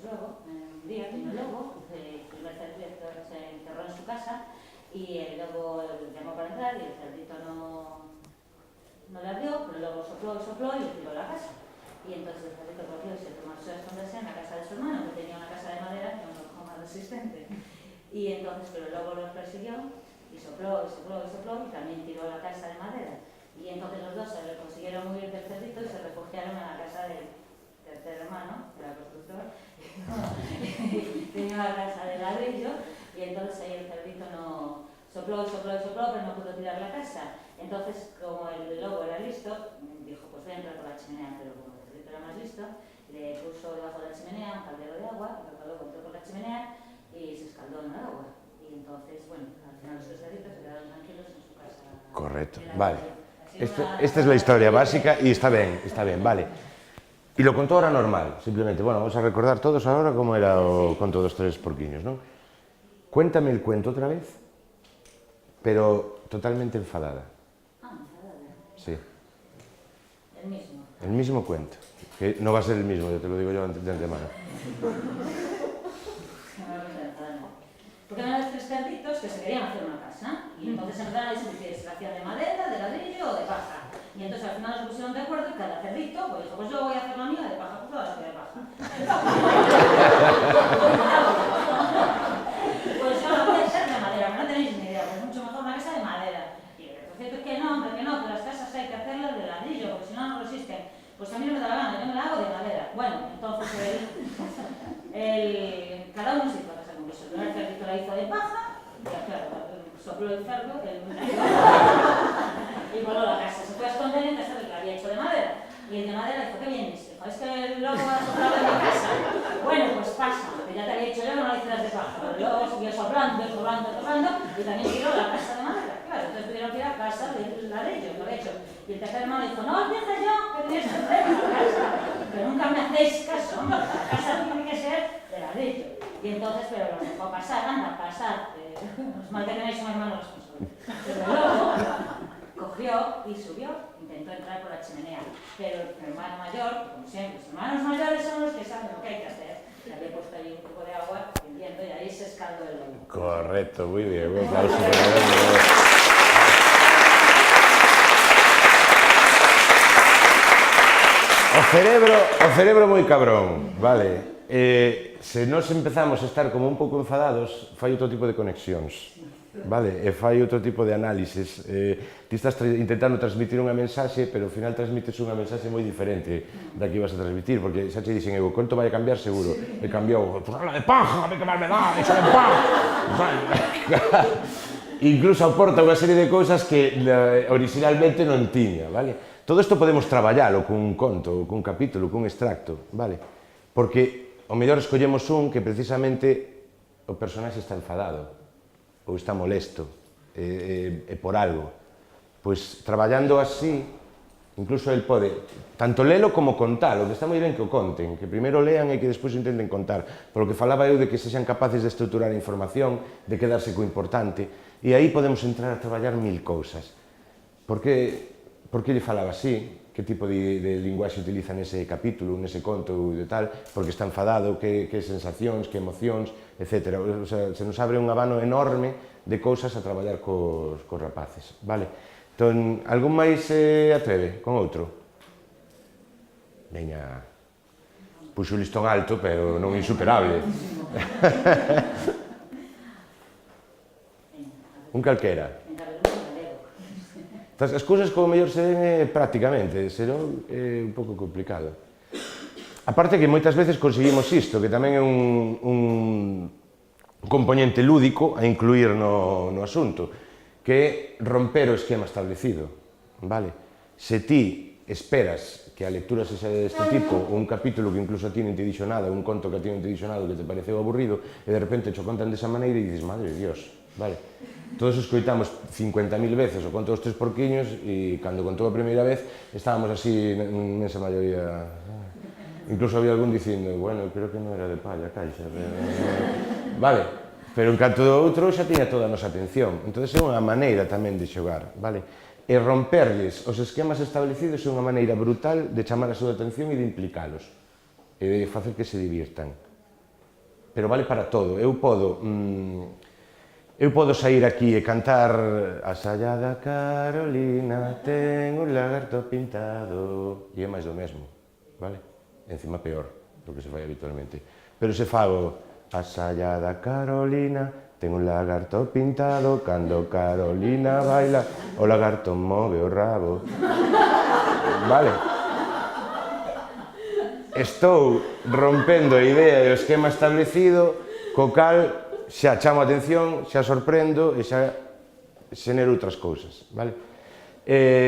luego, un día vino el lobo, el primer cerdito se encerró en su casa y el lobo llamó para entrar y el cerdito no le abrió, pero el lobo sopló y le tiró la casa. Y entonces el cerdito cogió y se marchó a esconderse en la casa de su hermano, que tenía una casa de madera que no más resistente. Y entonces, pero el lobo los persiguió y sopló y también tiró la casa de madera. Y entonces los dos se consiguieron huir del cerdito y se refugiaron en la casa del tercer hermano, que era constructor, tenía la casa de ladrillo y entonces ahí el cerdito no sopló, pero no pudo tirar la casa. Entonces, como el lobo era listo, dijo, pues voy a entrar por la chimenea, pero como el cerdito era más listo, le puso debajo de la chimenea un caldero de agua, y el lobo entró por la chimenea y se escaldó en el agua. Y entonces, bueno, al final los tres cerditos se quedaron tranquilos en su casa. Correcto, vale. Esta es la historia básica y está bien, vale. Y lo contó ahora normal, simplemente. Bueno, vamos a recordar todos ahora cómo era o conto dos tres porquiños, ¿no? Cuéntame el cuento otra vez, pero totalmente enfadada. Ah, enfadada. Sí. El mismo. El mismo cuento. Que no va a ser el mismo, ya te lo digo yo de antemano. Porque eran los tres cerditos que se querían hacer una casa y entonces empezaron a discutir si la hacían de madera, de ladrillo o de paja. Y entonces al final se pusieron de acuerdo y cada cerdito pues dijo, pues yo voy a hacer la mía de paja, pues yo la hacía de paja. Pues yo la voy a hacer de madera, pero no tenéis ni idea, pues mucho mejor una casa de madera. Y el otro cierto es que no, hombre, que las casas hay que hacerlas de ladrillo, porque si no, no resisten. Pues a mí no me da la gana, yo me la hago de madera. Bueno, entonces cada uno se hizo la casa con eso. El primer cerdito la hizo de paja, ya claro, sopló el cerdo, y voló la casa. Se fue a esconder en casa del que la había hecho de madera. Y el de madera dijo, ¿qué vienes? Dijo, es que el lobo ha soplado en mi casa. Bueno, pues pasa, porque ya te había dicho yo, no la hice de paja. El lobo siguió soplando, y también tiró la casa de madera. Claro, entonces tuvieron que ir a casa del ladrillo, lo he hecho. Y el tercer hermano dijo, no, empieza yo, que tenéis que hacer la casa. Pero nunca me hacéis caso, la casa tiene que ser de ladrillo. Y entonces, pero lo dejó pasar, anda, pasar. Os mal que tenéis un hermano responsable. Pero luego cogió y subió, intentó entrar por la chimenea. Pero el hermano mayor, como siempre, los hermanos mayores son los que saben lo que hay que hacer. Le había puesto ahí un poco de agua, hirviendo, y ahí se escaldó el lobo. Correcto, muy bien. Un aplauso. O cerebro moi cabrón, vale. Se nos empezamos a estar como un pouco enfadados, fai outro tipo de conexións. vale? E fai outro tipo de análisis. Ti estás intentando transmitir unha mensaxe, pero ao final transmites unha mensaxe moi diferente da que ibas a transmitir, porque xa che dixen, o conto vai a cambiar seguro. E cambiou, "Turrala de paja, que mal me dá, deixa de paja". Incluso aporta unha serie de cousas que originalmente non tiña, vale? Todo isto podemos traballalo cun conto, cun capítulo, cun extracto, vale? Porque o mellor escollemos un que precisamente o personaxe está enfadado ou está molesto por algo. Pois traballando así, incluso el pode tanto lelo como contalo, que está moi ben que o conten, que primeiro lean e que despois intenten contar, polo que falaba eu de que sexan capaces de estruturar a información, de quedarse co importante, e aí podemos entrar a traballar mil cousas. Por que lle falaba así? Que tipo de linguaxe utiliza nese capítulo, nese conto e tal? Porque está enfadado, que sensacións, que emocións, etc. O sea, se nos abre un abano enorme de cousas a traballar cos rapaces, vale? Entón, algún máis se atreve con outro? Veña, puxo o listón alto, pero non insuperable. Un calquera. As cousas como mellor se ven prácticamente, senón é un pouco complicado. Aparte que moitas veces conseguimos isto, que tamén é un componente lúdico a incluir no asunto, que é romper o esquema establecido, vale? Se ti esperas que a lectura sexa deste tipo, ou un capítulo que incluso a ti non te dixo nada, un conto que a ti non te dixo nada, que te pareceu aburrido, e de repente cho contan desa maneira e dices, madre de Dios, vale? Todos escoitamos 50.000 veces o conto dos Tres Porquiños e cando contou a primeira vez estábamos así nesa maioría. Incluso había algún dicindo, bueno, creo que non era de palla, caixa. Vale, pero en canto do outro xa tiña toda a nosa atención. Entón é unha maneira tamén de xogar, vale? E romperlles os esquemas establecidos é unha maneira brutal de chamar a súa atención e de implicalos. E de facer que se divirtan. Pero vale para todo. Eu podo sair aquí e cantar a sallada Carolina ten un lagarto pintado e é máis do mesmo, vale? Encima peor do que se fai habitualmente. Pero se fago a sallada Carolina ten un lagarto pintado cando Carolina baila o lagarto move o rabo, vale? Estou rompendo a idea e o esquema establecido co cal xa chamo a atención, xa sorprendo e xa xenero outras cousas, vale?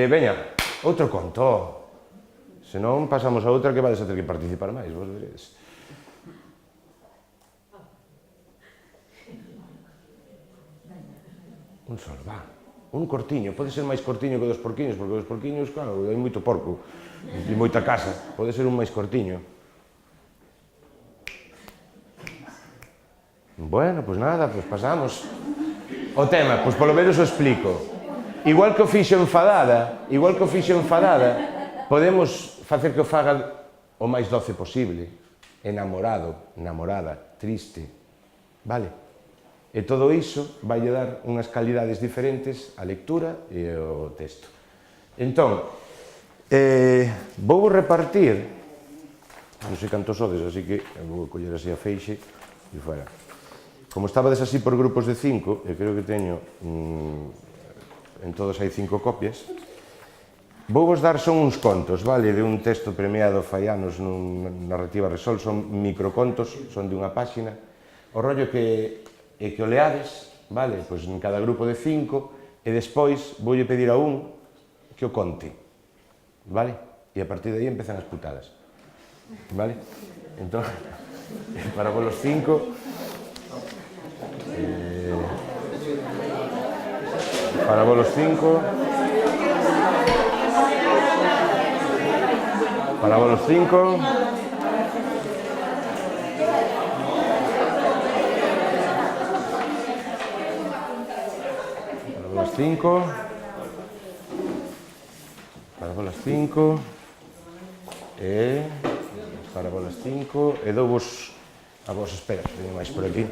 Veña, outro conto. Se non, pasamos a outra que vades a ter que participar máis, vos veredes. Un solo, va. Un cortiño, pode ser máis cortiño que dos porquiños, porque dos porquiños, claro, hai moito porco e moita casa, pode ser un máis cortiño. Bueno, pois nada, pois pasamos. O tema, pois polo menos o explico. Igual que o fixo enfadada, podemos facer que o faga o máis doce posible, enamorado, namorada, triste, vale? E todo iso vai dar unhas calidades diferentes á lectura e ao texto. Entón, vou repartir, non sei cantos sodes, así que vou coller así a feixe e fuera. Como estabades así por grupos de 5, e creo que teño, en todos hai 5 copias, vou vos dar son uns contos, vale, de un texto premiado fai anos nunha narrativa Resol, son microcontos, son de unha páxina, o rollo que o leades, vale, pois en cada grupo de 5, e despois voulle pedir a un que o conte, vale, e a partir de aí empezan as putadas, vale, entón, para vos los 5, para vos los 5, para vos los 5, para vos los 5, para vos las 5, para vos las 5, e douvos a vos, espera, teño máis por aquí.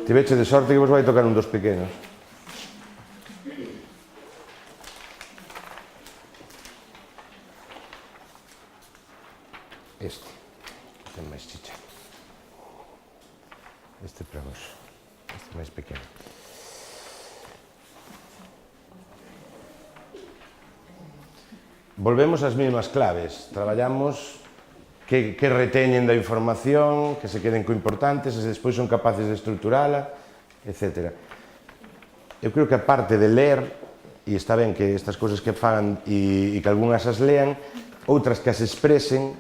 Tiveche de sorte que vos vai tocar un dos pequenos. Este ten máis chicha. Este para vos. Este máis pequeno. volvemos ás mesmas claves. Traballamos que reteñen da información, que se queden co importantes, e despois son capaces de estruturala, etc. Eu creo que aparte de ler, e está ben que estas cousas que fagan e que algunhas as lean, outras que as expresen,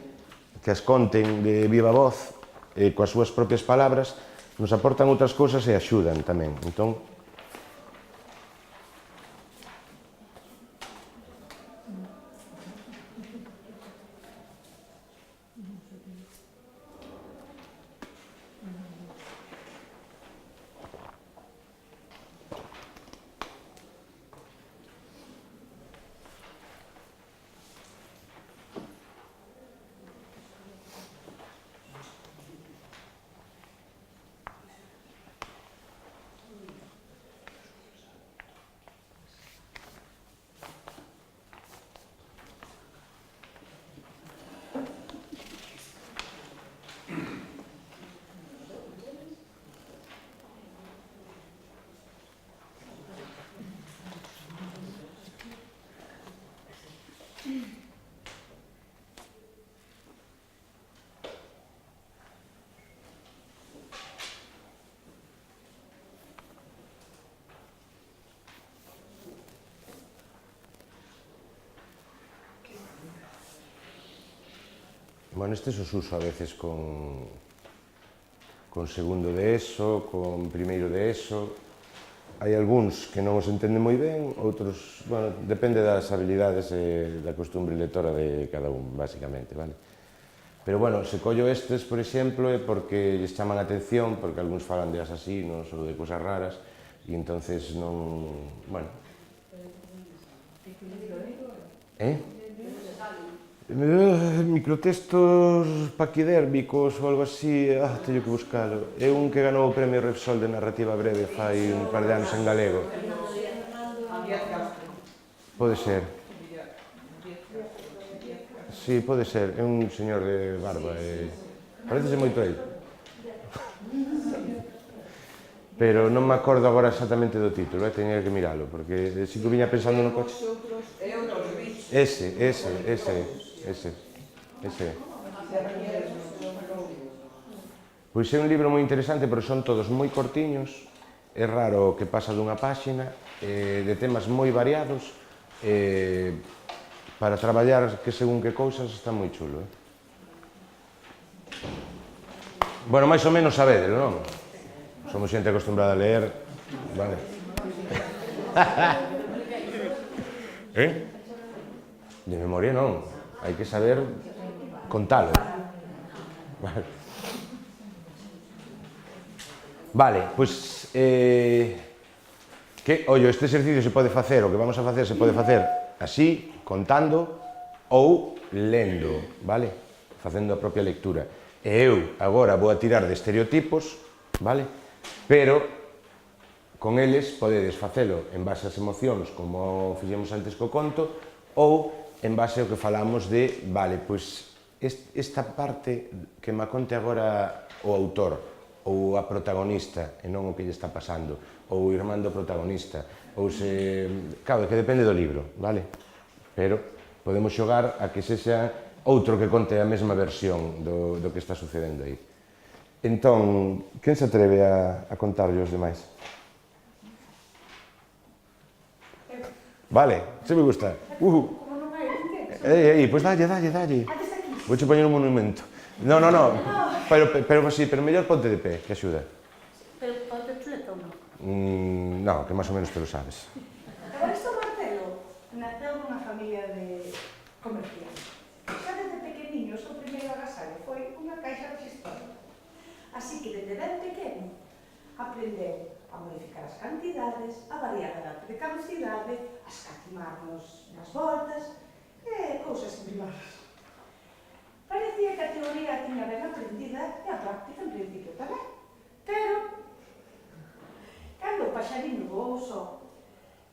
que as conten de viva voz, coas súas propias palabras, nos aportan outras cousas e axudan tamén. Entón, bueno, estes os uso a veces con segundo de ESO, con primeiro de ESO. Hai algúns que non os entenden moi ben, outros, bueno, depende das habilidades e da costumbre lectora de cada un, basicamente, vale? Pero, bueno, se collo estes, por exemplo, é porque lles chaman a atención, porque algúns falan de asasinos ou de cousas raras, e entonces non, bueno... Microtextos paquidérmicos ou algo así, teño que buscalo. É un que ganou o premio Repsol de narrativa breve fai un par de anos en galego. Pode ser. Sí, pode ser. É un señor de barba. Parecese moito a él. Pero non me acordo agora exactamente do título, teña que miralo, porque si que viña pensando no coche. Ese. Pois é un libro moi interesante, pero son todos moi cortiños, é raro que pasa dunha páxina, de temas moi variados, para traballar que según que cousas está moi chulo. Bueno, máis ou menos sabedelo, non? Somos xente acostumbrada a leer, vale? De memoria non, hai que saber contalo. Vale, pois, ollo, este exercicio se pode facer, o que vamos a facer se pode facer así, contando ou lendo, vale? Facendo a propia lectura. E eu agora vou a tirar de estereotipos, vale? Pero con eles podedes facelo en base ás emocións, como fixemos antes co conto, ou en base ao que falamos de, vale, pois esta parte que me conte agora o autor, ou a protagonista, e non o que lle está pasando, ou o irmán do protagonista, ou se... Claro, que depende do libro, vale? Pero podemos xogar a que sexa outro que conte a mesma versión do que está sucedendo aí. Entón, quen se atreve a contarlle os demais? Vale, se me gusta. Pois dalle. Vouche poñer un monumento. No, pero mellor ponte de pé, que axuda. Pero ponte chuleta ou non? No, que máis ou menos te lo sabes. Agora, este Marcelo naceu nunha familia de comerciantes. Xa desde pequeniño, o seu primeiro agasallo foi unha caixa registrada. Así que desde ben pequeno aprendeu a modificar as cantidades, a variar a data de caducidade, a escatimarnos nas voltas e cousas similares. Parecía que a teoría tiña ben aprendida e a práctica en principio tamén. Pero, cando o paxarino voou só,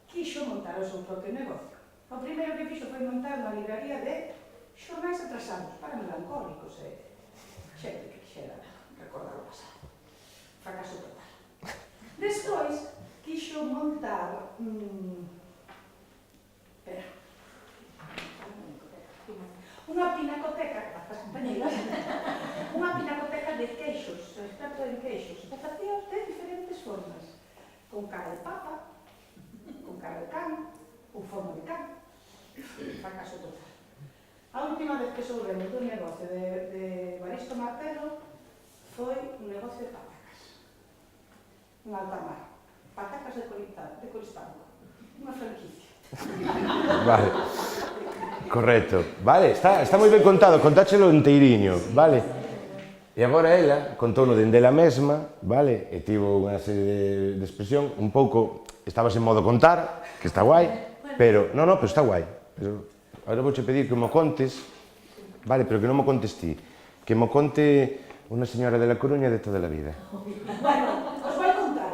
quixo montar o seu propio negocio. O primeiro que fixo foi montar unha libraría de xornais atrasados para melancólicos e xente que quixera recordar o pasado. Fracaso total. Despois, quixo montar... Espera. de queixos, e facía de diferentes formas, con cara de papa, con cara de can, ou forma de can, fracaso total. A última vez que soubemos dun negocio de Evaristo Martelo foi un negocio de patacas, en alta mar, patacas de Coristanco, unha franquicia. Vale. Correcto. Vale, está moi ben contado, contáchelo enteiriño, vale? E agora ela contouno dende ela mesma, vale? E tivo unha serie de expresión, un pouco, estabas en modo contar, que está guai, pero, no, pero está guai. Pero agora vouche pedir que mo contes, vale, pero que non mo contes ti, que mo conte unha señora de La Coruña de toda a vida. Bueno, os vai contar,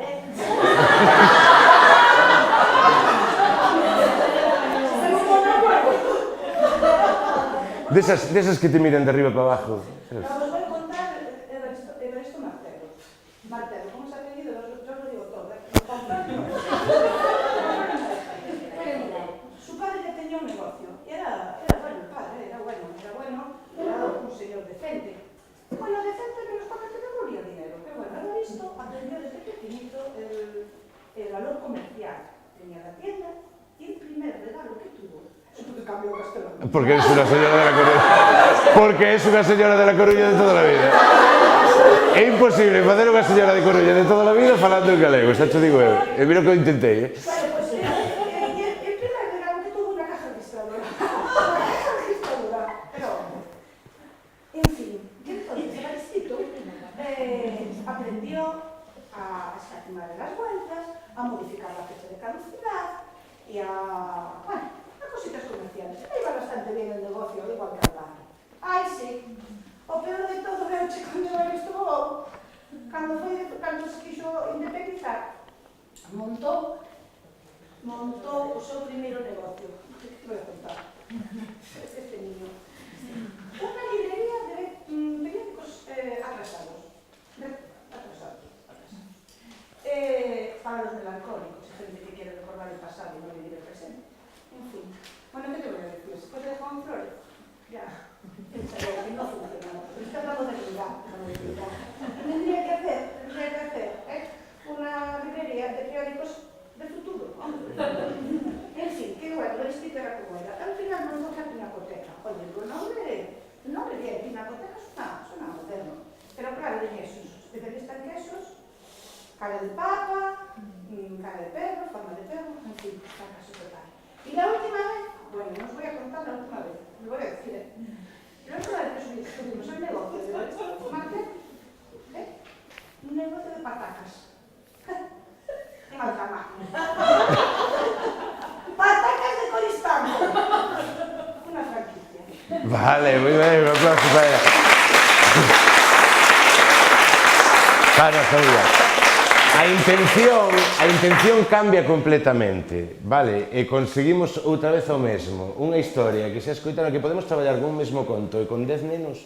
Desas que te miran de arriba para abajo. Os vai contar Evaristo Martelo. Martelo, como se ha apellido, yo lo digo todo. Su padre ya tenía un negocio. Era bueno el padre, era bueno, era un señor decente. Bueno, decente menos para que no volvía dinero. Pero bueno, Evaristo aprendió desde pequeñito el valor comercial. Tenía la tienda y el primer regalo que tuvo. Cambio castellano. Porque es una señora de La Coruña. Porque es una señora de La Coruña de toda a vida. É imposible facer unha señora de Coruña de toda a vida falando en galego, xa te digo eu. E mira que eu intentei, Bueno, pues el primer regalo que tuvo una caja registradora. Una caja registradora. Pero, en fin, y entonces Evaristito aprendió a escatimar las vueltas, a modificar la fecha de caducidad y bueno, a cositas comerciales. Le iba bastante bien el negocio, igual que al padre. Ay, sí. O peor de todo, veuche cando Evaristo volou, cando se quixo independizar, montou o seu primeiro negocio. Que te voy a contar? Este niño. Unha librería de periódicos atrasados. Para los melancólicos, gente que quiere recordar el pasado y no vivir el presente. En fin. Bueno, ¿qué te voy a decir? Después de Juan Flores, ya, pensaré que no funcionaba. Pero está hablando de verdad, Tendría que hacer una librería de periódicos de futuro. En fin, que bueno, el estilo era como era. Al final mandó a Pinacoteca. Oye, el nombre bien, Pinacoteca suena moderno. Pero claro, de quesos, especialista en quesos, cara de papa, cara de perro, forma de perro, en fin, fracaso total. Y la última vez, bueno, no os voy a contar la última vez, lo voy a decir, La última vez que subimos al negocio de Evaristo Martelo, un negocio de patacas. En alta mar. Patacas de Coristanco. Una franquicia. Vale, moi ben, un aplauso para ela. Para a familia. A intención cambia completamente, vale? E conseguimos outra vez o mesmo, unha historia que se escoitara que podemos traballar con un mesmo conto e con 10 nenos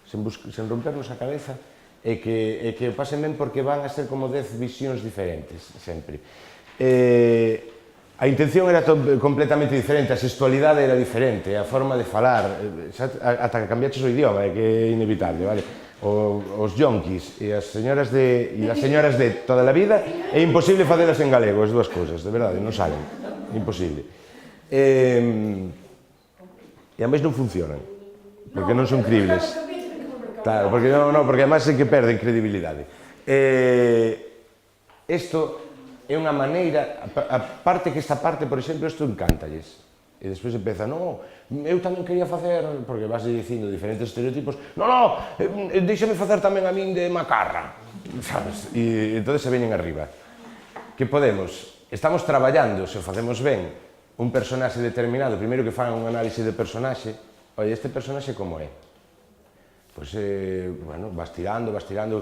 sen rompernos a cabeza e que o pasen ben porque van a ser como 10 visións diferentes, sempre. A intención era completamente diferente, a sexualidade era diferente, a forma de falar, ata que cambiaches o idioma, que é inevitable, vale? Os yonkis e as señoras de toda a vida é imposible facelas en galego, as dúas cousas, de verdade, non salen, imposible. E a máis non funcionan, porque non son cribles. Claro, porque además é que perden credibilidade. Isto é unha maneira, aparte que esta parte, por exemplo, isto encántalles. E despois empeza, no, eu tamén quería facer, porque vas dicindo diferentes estereotipos, no, deixame facer tamén a min de macarra, sabes? E entón se veñen arriba. Que podemos? Estamos traballando, se o facemos ben, un personaxe determinado, primeiro que fagan un análise de personaxe, oi, este personaxe como é? Pois, bueno, vas tirando,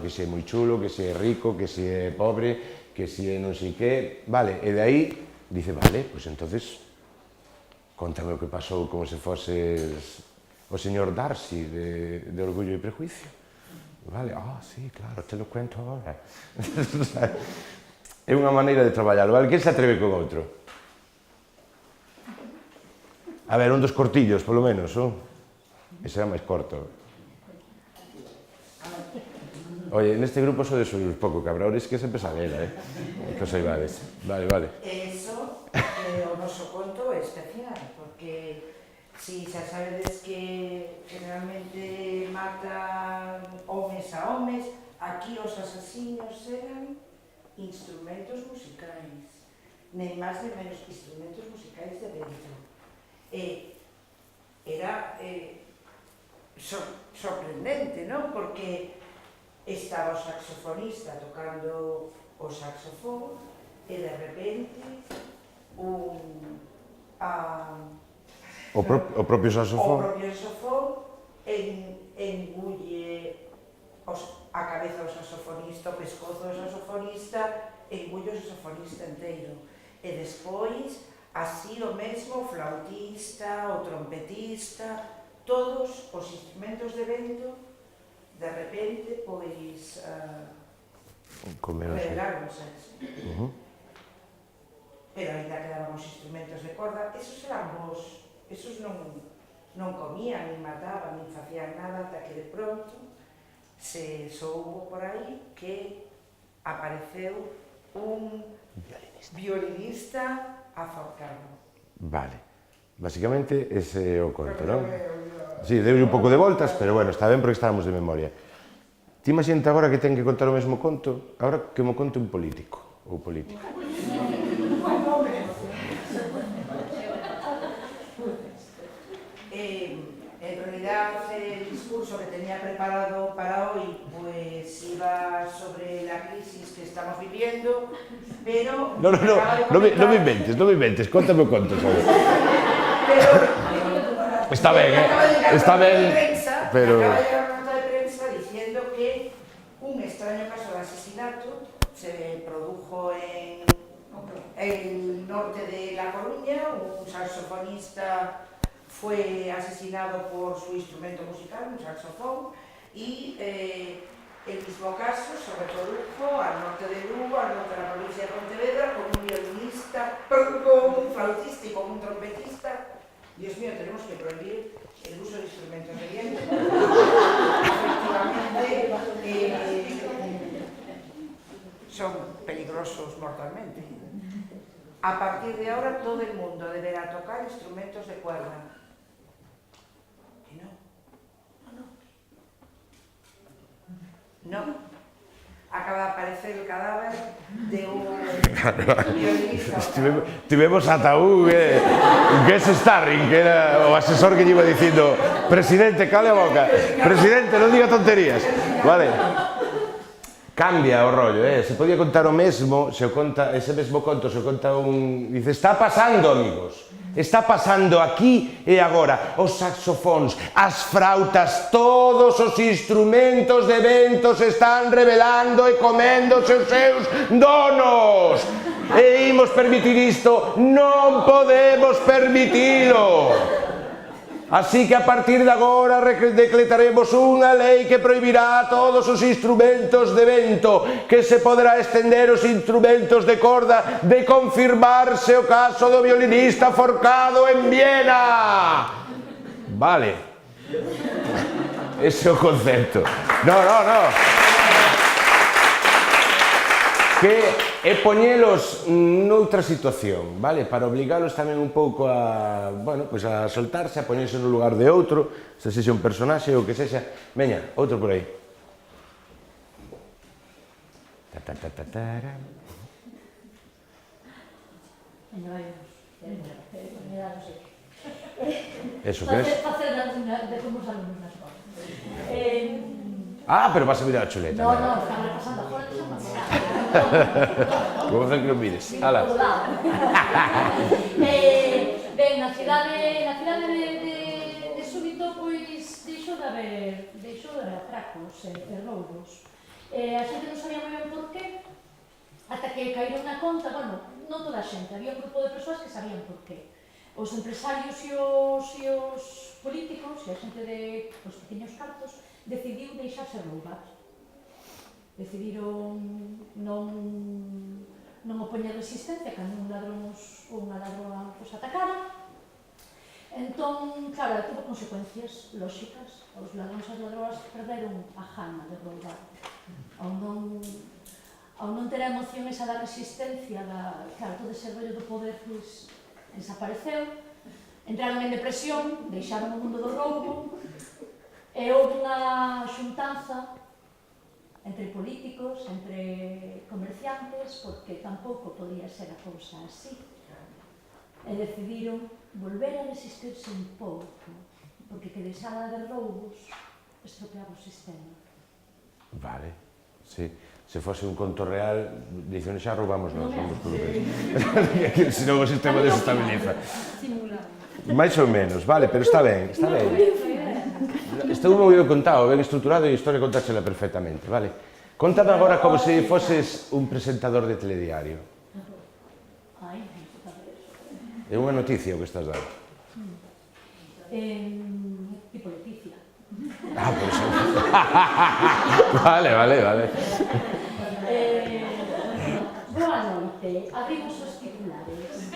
que se é moi chulo, que se é rico, que se é pobre, que se é non sei que, vale, e de aí, dice, vale, pois entonces contame o que pasou como se foses o señor Darcy de Orgullo e Prejuicio. Vale, sí, claro, te lo cuento agora. É unha maneira de traballar, vale? Quen se atreve con outro? A ver, un dos cortillos, polo menos, Ese era máis corto. Oye, neste grupo sodes uns pouco cabrores que sempre salera, que os saibades. Vale, vale. Eso, o noso conto é especial, porque si xa sabedes que generalmente matan homes a homes, aquí os asasinos eran instrumentos musicais, nem máis nem menos instrumentos musicais de vento. Era sorprendente, non? Porque estaba o saxofonista tocando o saxofón e de repente o propio saxofón engulle a cabeza do saxofonista, o pescozo do saxofonista, engulle o saxofonista inteiro. E despois, así o mesmo, o flautista, o trompetista, todos os instrumentos de vento, de repente, pois, revelaronse. Pero ainda quedaban os instrumentos de corda, esos non comían, nin mataban, nin facían nada, ata que de pronto se soubo por aí que apareceu un violinista aforcado. Vale. Basicamente, ese é o conto, non? Sí, deu un pouco de voltas, pero bueno, está ben porque estábamos de memoria. Ti imagínate agora que ten que contar o mesmo conto, agora que mo conte un político, ou política. En realidad, el discurso que tenía preparado para hoy pues iba sobre la crisis que estamos viviendo, pero... No me inventes, contame o conto, sabes? Está ben, está ben, pero... Acaba de llegar una nota de prensa diciendo que un extraño caso de asesinato se produjo en el norte de La Coruña. Un saxofonista fue asesinado por su instrumento musical, un saxofón, y el mismo caso se reprodujo al norte de Lugo, al norte de la provincia de Pontevedra, con un violinista, con un flautista y con un trompetista. Dios mío, tenemos que prohibir el uso de instrumentos de viento. Efectivamente, son peligrosos mortalmente. A partir de ahora todo el mundo deberá tocar instrumentos de cuerda. No. Acaba de aparecer el cadáver de un violinista. Tivemos ataúd, que ese Starring, que era o asesor que lle iba dicindo: presidente, cale a boca, presidente, non diga tonterías. Vale. Cambia o rollo, se podía contar o mesmo, se o conta, ese mesmo conto se o conta un... Dice, está pasando, amigos. Está pasando aquí e agora. Os saxofóns, as frautas, todos os instrumentos de vento se están revelando e coméndose os seus donos. E imos permitir isto? Non podemos permitilo. Así que a partir de agora decretaremos unha lei que prohibirá todos os instrumentos de vento, que se poderá estender os instrumentos de corda de confirmarse o caso do violinista forcado en Viena. Vale. Ese é o concepto. No. Que é poñelos noutra situación, vale? Para obligalos tamén un pouco a, bueno, pois a soltarse, a poñerse no lugar de outro, se sexa un personaxe ou que sexa. Veña, outro por aí. Eso, que es? Facer de como os alumnos nas cosas. Pero vas a mirar a chuleta. No, estamos repasando agora que son máis. Vou facer que non mires. Ala. Ben, na cidade de súbito, pois, deixou de haber atracos e roubos. A xente non sabía moi ben por qué, ata que caíron na conta, bueno, non toda a xente, había un grupo de persoas que sabían por qué. Os empresarios e os políticos, e a xente de pequenos cartos, decidiu deixarse roubar. Decidiron non opoñer resistencia cando un ladrón ou unha ladroa os atacara, Entón, claro, tuvo consecuencias lóxicas. Os ladróns e as ladroas perderon a gana de roubar. Ao non ter a emoción esa da resistencia, claro, todo ese rollo do poder desapareceu, entraron en depresión, deixaron o mundo do roubo, e houve unha xuntanza entre políticos, entre comerciantes, porque tampouco podía ser a cousa así. E decidiron volver a resistirse un pouco, porque que deixara de roubos estropeaba o sistema. Vale, sí. Se fose un conto real, dicen, xa roubamos nós, vamos polo menos. Senón o sistema desestabiliza. Mais ou menos, vale, pero está ben, está ben. Estou moi ben contado, ben estruturado e a historia contáchela perfectamente, vale? Contame agora como se foses un presentador de telediario. É unha noticia o que estás dando. Tipo Leticia. Ah, por eso. Vale. Boa noite, abrimos os titulares.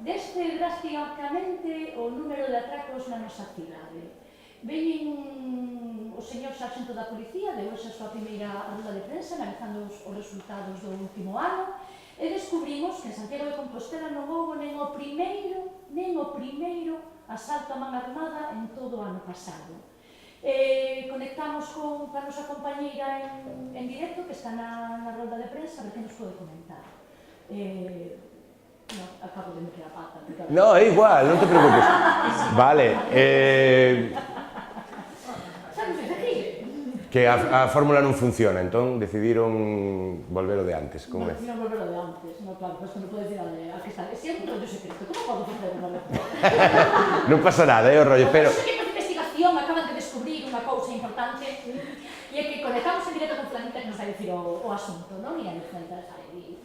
Desce drásticamente o número de atracos na nosa cidade. Veñen o señor sarxento da policía, deu esa súa primeira ruda de prensa, analizando os resultados do último ano, e descubrimos que en Santiago de Compostela non houve nen o primeiro asalto a man armada en todo o ano pasado. Conectamos con a nosa compañeira en directo, que está na rolda de prensa, a ver que nos pode comentar. No, acabo de meter a pata. No, é igual, non te preocupes. Vale, que a fórmula non funciona, entón decidiron volver o de antes. Non, decidiron volver o de antes, no, claro, pues non pode decir a que está. É sempre un rollo secreto, como podo facer unha lectura? Non pasa nada, o rollo, pero... Os equipos de investigación acaban de descubrir unha cousa importante, e é que conectamos en directo con Flanita que nos vai dicir o asunto, non? E a Flanita sabe.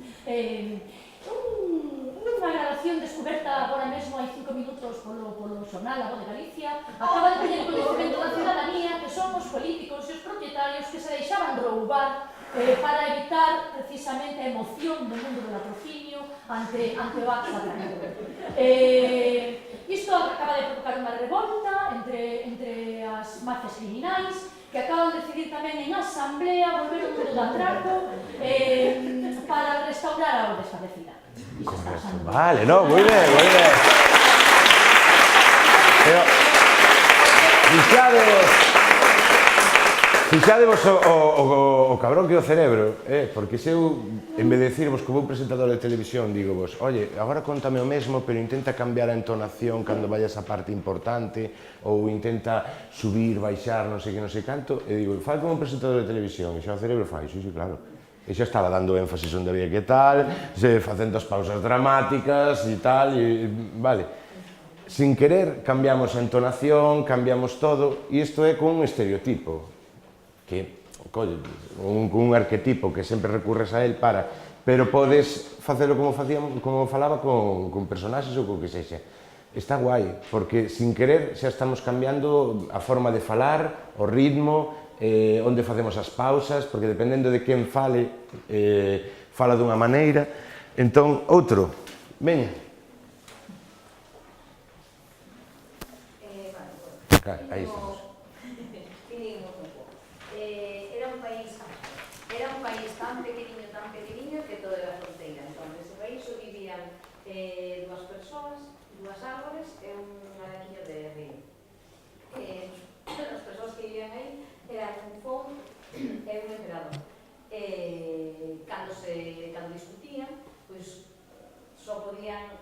Unha grabación descoberta agora mesmo hai 5 minutos polo xornal A Voz de Galicia acaba de poñer coñecemento da ciudadanía que son os políticos e os propietarios que se deixaban roubar para evitar precisamente a emoción do mundo do latrocinio ante o acto atractivo. Isto acaba de provocar unha revolta entre as mafias criminais que acaban de decidir tamén en asamblea volver o mundo do atraco para restaurar a orde establecida. Vale, no, moi ben. Pero, fixadevos o cabrón que é o cerebro, porque se eu, en vez de decirvos como un presentador de televisión, digo vos, oye, agora contame o mesmo, pero intenta cambiar a entonación cando vayas a parte importante, ou intenta subir, baixar, non sei canto, e digo, fai como un presentador de televisión, e xa o cerebro fai, sí, claro. E xa estaba dando énfasis onde había que tal, facendo as pausas dramáticas e tal, vale. Sin querer, cambiamos a entonación, cambiamos todo, e isto é con un estereotipo, que, un arquetipo que sempre recurres a él para, pero podes facelo como falaba con personaxes ou co que sexa. Está guai, porque sin querer xa estamos cambiando a forma de falar, o ritmo, onde facemos as pausas, porque dependendo de quen fale, fala dunha maneira. Entón, outro, veña. Aí estamos. Era un país tan pequeniño que todo era fronteira. Entón, nese país vivían dúas persoas, dúas árbores e un arañillo de río. As persoas que vivían aí eran un fon e un emperador. Cando discutían, pois só podían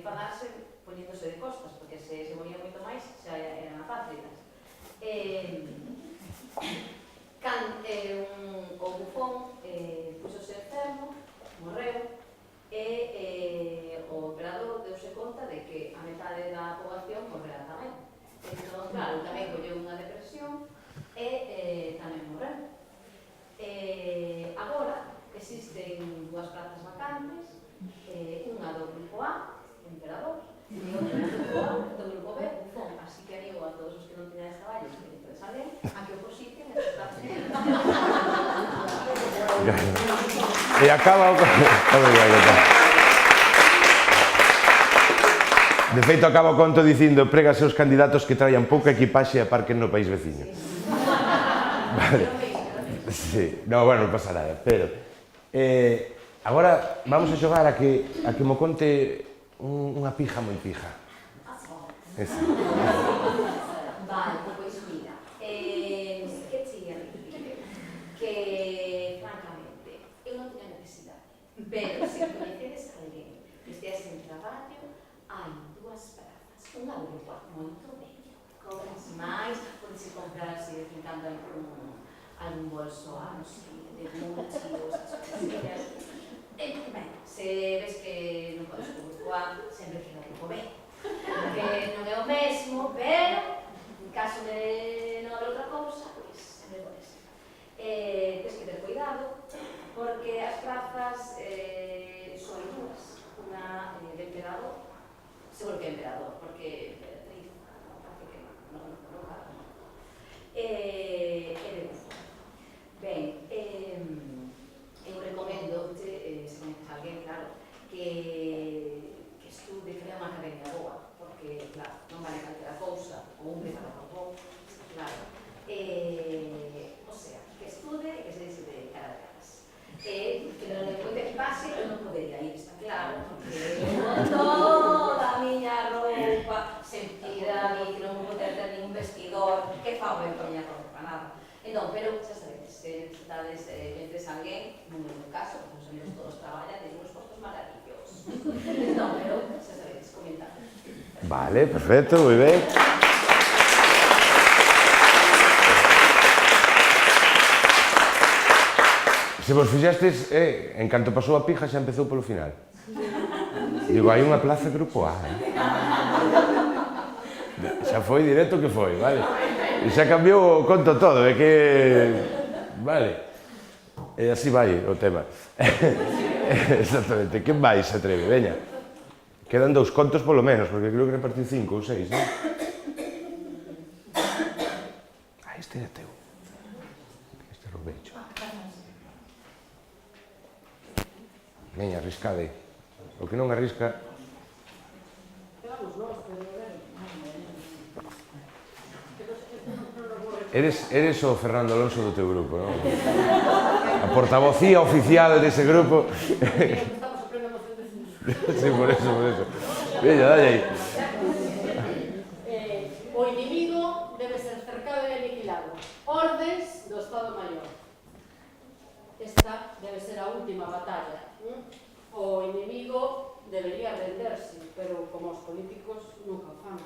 falarse poñéndose de costas, porque se morían moito máis xa eran apátridas. O bufón puxose enfermo, morreu, e o emperador deuse conta de que a metade da poboación morrera tamén. Entón, claro, tamén colleu unha depresión e tamén morreu. Agora existen dúas plazas vacantes, unha do grupo A, emperador, e outra do grupo B, bufón. Así que animo a todos os que non teñan traballos que non podes saber, a que opositen estas plazas. E acaba o... De feito, acaba o conto dicindo prégase aos candidatos que traian pouca equipaxe e aparquen no país veciño. Vale. Sí, no, bueno, non pasa nada, pero... Agora vamos a xogar a que mo conte unha pija moi pija. Esa. Vale, pois mira, que che ia dicir? Que, francamente, eu non teño necesidade, pero se coñecedes a alguén que estea sen traballo, hai dúas prazas. Unha grupa moito bella, cobras máis, podes comprarse de vez en cando algún bolso, non sei, de Gucci ou esas cosillas. Ben, se ves que non podes co grupo A, sempre queda o grupo B. Que non é o mesmo, pero en caso de non haber outra cousa, pois sempre podes. Tens que ter cuidado, porque as prazas son dúas. Unha de emperador, seguro que é emperador, porque emperatriz, parece que non e de bufo. Ben, eu recomendo, se coñeces a alguén, claro, que estude, que vea unha academia boa, porque, claro, non vale calquera cousa, ou un preparado bo, claro. O sea, que estude e que se deixe de cara de ganas. Que non le cuente que pase, eu non podería ir, está claro, porque toda a miña roupa sentida, que non vou poder ter ningún vestidor, que fago ben con a miña roupa, nada. Entón, pero, xa sabedes, se necesitades coñeces a alguén, non é o caso, porque os amigos todos traballan, teñen uns postos maravillosos. Entón, pero, xa sabedes, comentar. Vale, perfecto, moi ben. Se vos fixastes, en canto pasou a pija xa empezou polo final. Digo, hai unha plaza grupo A, Xa foi directo que foi, vale? E xa cambiou o conto todo, é que... Vale. E así vai o tema. Exactamente. Quen vai se atreve? Veña. Quedan 2 contos polo menos, porque creo que repartiu 5 ou 6, non? Ah, este é teu. Este é o becho. Veña, arriscade. O que non arrisca... Eres o Fernando Alonso do teu grupo, non? A portavocía oficial dese grupo. Sí, por eso. Veña, dalle aí. O inimigo debe ser cercado e aniquilado. Ordes do Estado Maior. Esta debe ser a última batalla. O inimigo debería renderse, pero como os políticos nunca o fan.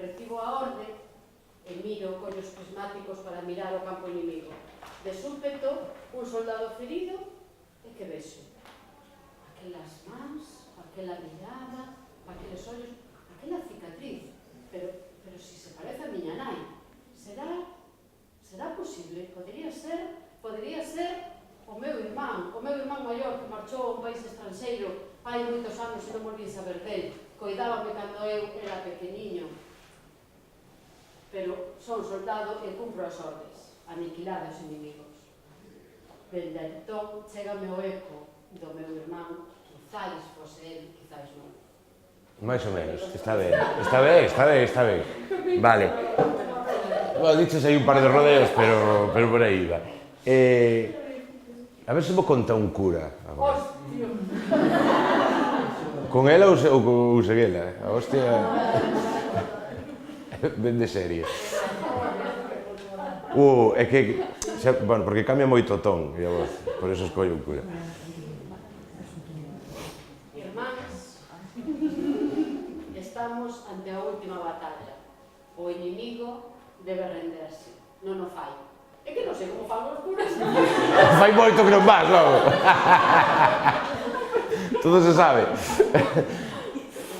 Recibo a orde e miro collos prismáticos para mirar o campo inimigo. De súpeto, un soldado ferido e que vexo. Aquelas mans, aquela mirada, aqueles ollos, aquela cicatriz. Pero si se parece a miña nai, será posible? Podería ser o meu irmán maior que marchou a un país estranxeiro hai moitos anos e non volví saber del. Coidábame cando eu era pequeniño. Pero son soldado e cumpro as ordes, aniquilar os inimigos. Dende entón, chégame o eco do meu irmán, quizáis fose el, quizáis non. Mais ou menos, está ben. Vale. Bueno, diches aí un par de rodeos, pero por aí va. A ver se mo conta un cura agora. Hostia! Con ela ou sen ela? A hostia... Ben de serie. É que... Bueno, porque cambia moito o ton e a voz, por eso escollo un cura. Irmáns, estamos ante a última batalla. O inimigo debe renderse, non o fai. É que non sei como fan os curas. Fai moito que non vas, logo. Todo se sabe.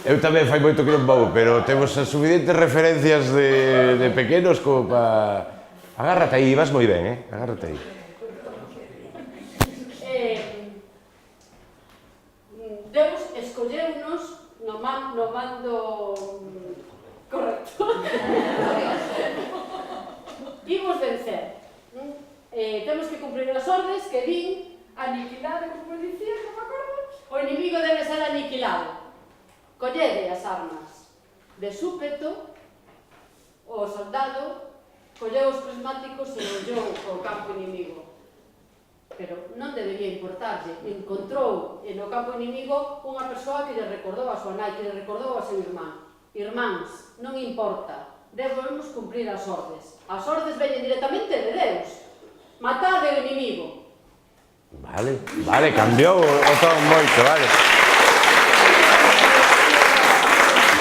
Eu tamén fai moito que non vou, pero temos as suficientes referencias de pequenos como para... Agárrate aí, vas moi ben, agárrate aí. Deus escolleunos no mando correcto. Imos vencer. Temos que cumprir as ordes que din aniquilar, como dicía, non me acordo, O inimigo debe ser aniquilado. Collede as armas. De súpeto, o soldado colleu os prismáticos e ollou o campo inimigo. Pero non debería importarlle. Encontrou no campo inimigo unha persoa que lle recordou a súa nai, que lle recordou a seu irmán. Irmáns, non importa. Debemos cumprir as ordes. As ordes veñen directamente de Deus. Matade o inimigo. Vale, cambiou o ton moito, vale.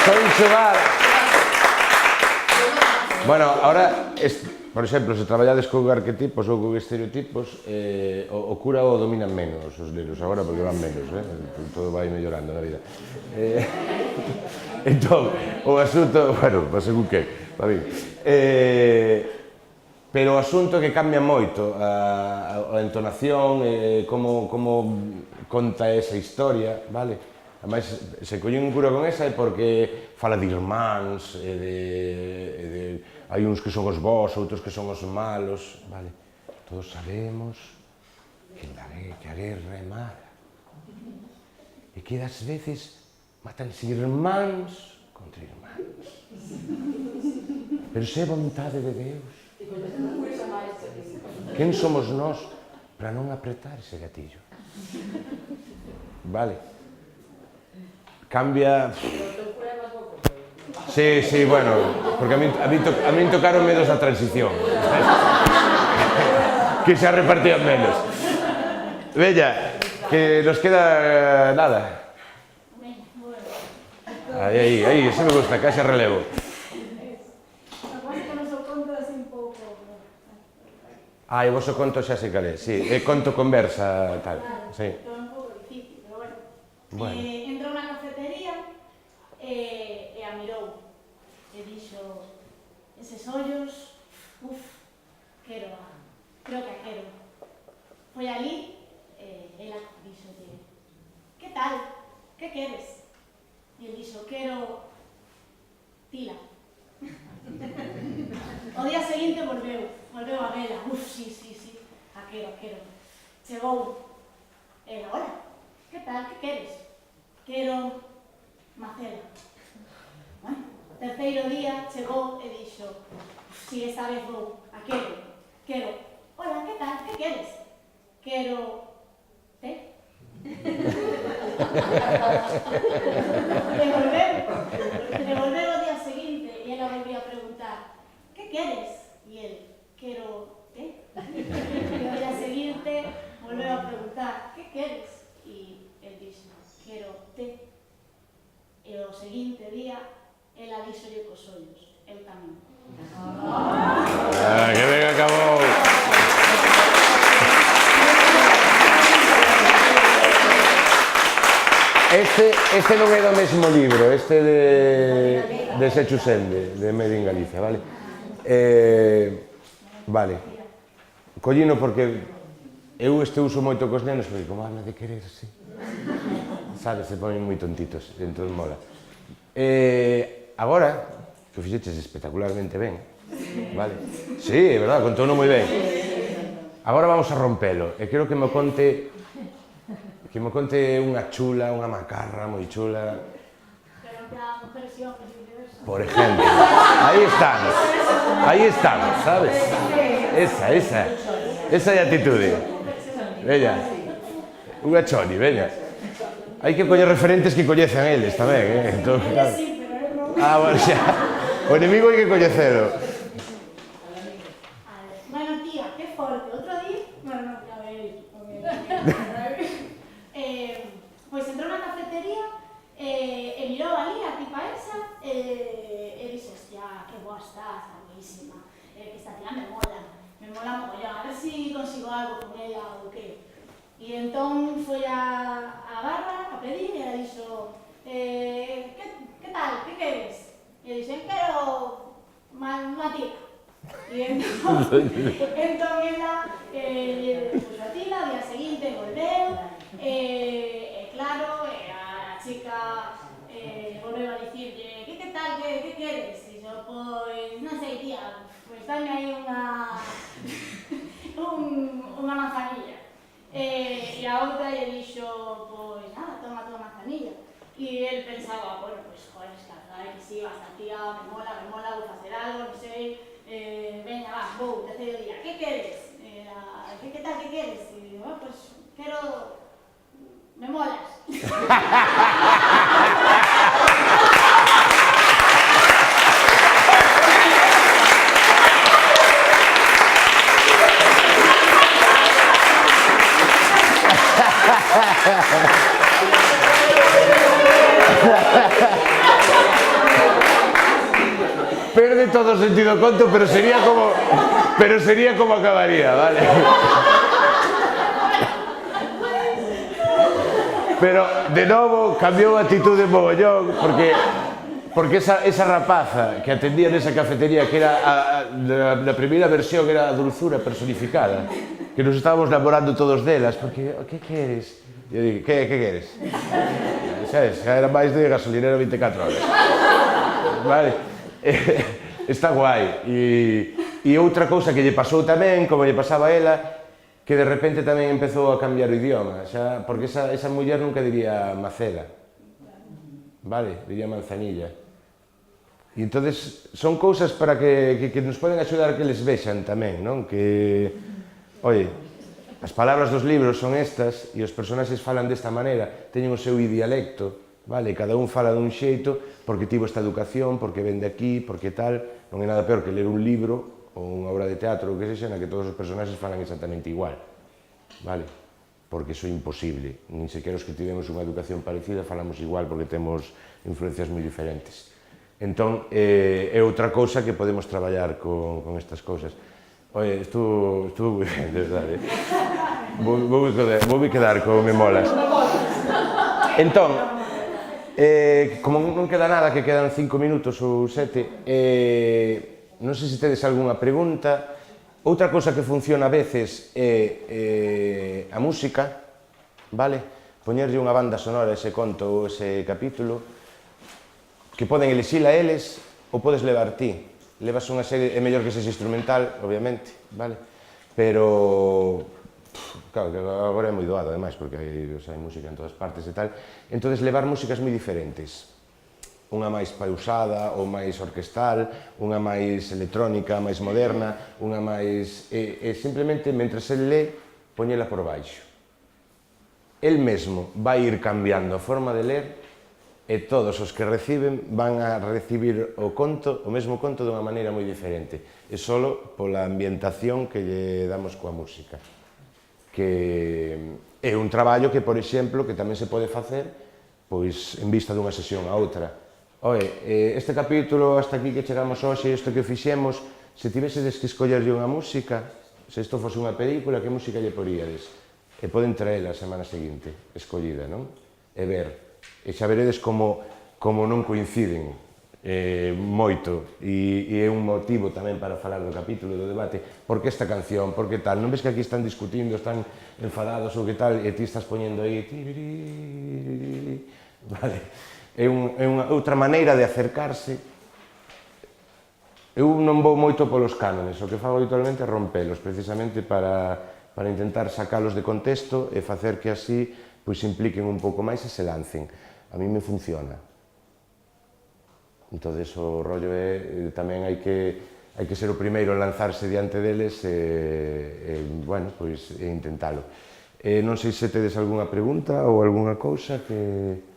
Son xogar... Bueno, ahora, por exemplo, se traballades con arquetipos ou con estereotipos, o cura o dominan menos os nenos agora, porque van menos, todo vai mellorando na vida. Entón, o asunto, bueno, según que, va ben. Pero o asunto que cambia moito, a entonación, como conta esa historia, vale? Ademais, se collen un cura con esa é porque fala de irmáns, hai uns que son os bons, outros que son os malos, vale? Todos sabemos que a guerra é mala e que das veces matanse irmáns contra irmáns. Pero se é vontade de Deus, quen somos nós para non apretar ese gatillo? Vale. Cambia... Sí, bueno, porque a mí tocaron menos a transición. Que se repartían menos. Bella, que nos queda nada. Aí, ese me gusta, caixa relevo. O vosso conto xa sei cal é, sí, é conto conversa, tal, sí. É un pouco difícil, pero Bueno. Entrou na cafetería e a mirou e dixo eses ollos, creo que a quero. Foi ali e ela dixolle, que tal, que queres? E el dixo, quero tila. O día seguinte volveu a vela, sí, a quero. Chegou, ela, hola, que tal, que queres? Quero macela. Bueno, terceiro día chegou e dixo, si esta vez vou, a quero. Hola, que tal, que queres? Quero te. Devolveu o día seguinte e ela volvía a preguntar, que queres? E el, quero te. E o día seguinte volveu a preguntar, que queres? E el dixo, quero te. E o seguinte día ela dixolle cos ollos, eu tamén. Que ben acabou. Este non é do mesmo libro, este de Sexu Sende, de Made in Galicia, vale? Vale. Collino porque eu uso moito cos nenos, porque como habla de querer, sí. Sabes, se ponen moi tontitos, entón mola. Agora, que o fixeches espectacularmente ben, vale? Sí, é verdad, contouno moi ben. Agora vamos a rompelo, e quero que me conte unha chula, unha macarra moi chula. Por ejemplo, aí están, sabes? Esa é a atitude. Veña, unha choni, veña. Hai que coller referentes que coñecen eles tamén, entón, claro. Bueno, xa, o enemigo hai que coñecelo. Bueno, tía, que forte, outro día... Bueno, a ver... Pois entrou na cafetería e mirou ali a tipa esa e dixo, hostia, que boa estás, buenísima, que esta tía me mola mogollón, a ver si consigo algo con ela ou que. E entón foi a barra a pedir e ela dixo, que tal, que queres? E dixen, quero unha tila. E entón ela puxo a tila, o día seguinte volveu, claro, a chica volveu a dicirlle, que tal, que queres? E yo, pois, non sei, tía, pois dame aí unha manzanilla. E a outra lle dixo, pois nada, Y él pensaba, bueno, pues joder, es que la verdad es que sí, esta tía me mola, voy a hacer algo, no sé, venga, va, boom, tercer día, ¿qué quieres? ¿Qué tal, qué quieres? Y digo, bueno, pues quiero... me molas. Perde todo sentido o conto, pero sería como acabaría, vale? Pero, de novo, cambiou a actitude mogollón, porque esa rapaza que atendía nesa cafetería, que era na primeira versión, era a dulzura personificada, que nos estábamos namorando todos delas, porque, que queres? E eu digo, que queres? Sabes, era máis de gasolinera 24 horas. Vale? Está guai. E outra cousa que lle pasou tamén, como lle pasaba a ela, que de repente tamén empezou a cambiar o idioma, xa, porque esa muller nunca diría macela, vale? Diría manzanilla. E entonces son cousas para que nos poden axudar que les vexan tamén, non? Que, oye, as palabras dos libros son estas e os personaxes falan desta maneira, teñen o seu dialecto, vale? Cada un fala dun xeito porque tivo esta educación, porque ven de aquí, porque tal, non é nada peor que ler un libro ou unha obra de teatro ou que sexa na que todos os personaxes falan exactamente igual, vale? Porque iso é imposible, nin sequera os que tivemos unha educación parecida falamos igual porque temos influencias moi diferentes. Entón, é outra cousa que podemos traballar con estas cousas. Oye, estuvo moi ben, de verdade. Vou quedar con me molas. Entón, como non queda nada, que quedan 5 minutos ou 7, non sei se tedes algunha pregunta. Outra cousa que funciona a veces é a música, vale? Poñerlle unha banda sonora a ese conto ou ese capítulo, que poden elixila eles ou podes levar ti. Levas unha serie, é mellor que sexa instrumental, obviamente, vale? Pero, claro, que agora é moi doado, ademais, porque hai música en todas partes e tal. Entón, levar músicas moi diferentes. Unha máis pausada ou máis orquestal, unha máis electrónica, máis moderna, unha máis... E simplemente, mentre el lé, poñela por baixo. El mesmo vai ir cambiando a forma de ler e todos os que reciben van a recibir o mesmo conto dunha maneira moi diferente. E só pola ambientación que lle damos coa música. Que é un traballo que, por exemplo, que tamén se pode facer pois en vista dunha sesión a outra. Oye, este capítulo hasta aquí que chegamos hoxe, isto que fixemos, se tivesedes que escollerlle unha música, se isto fose unha película, que música lle poríades? E poden traela a semana seguinte, escollida, non? E ver. E xa veredes como non coinciden moito, e é un motivo tamén para falar do capítulo, do debate, por que esta canción, por que tal, non ves que aquí están discutindo, están enfadados ou que tal, e ti estás poñendo aí, vale, é unha outra maneira de acercarse. Eu non vou moito polos cánones, o que fago habitualmente é rompelos, precisamente para intentar sacalos de contexto e facer que así pois se impliquen un pouco máis e se lancen. A mí me funciona. Entón, o rollo é, tamén hai que ser o primeiro en lanzarse diante deles e bueno, pois, intentalo. Non sei se tedes algunha pregunta ou algunha cousa que...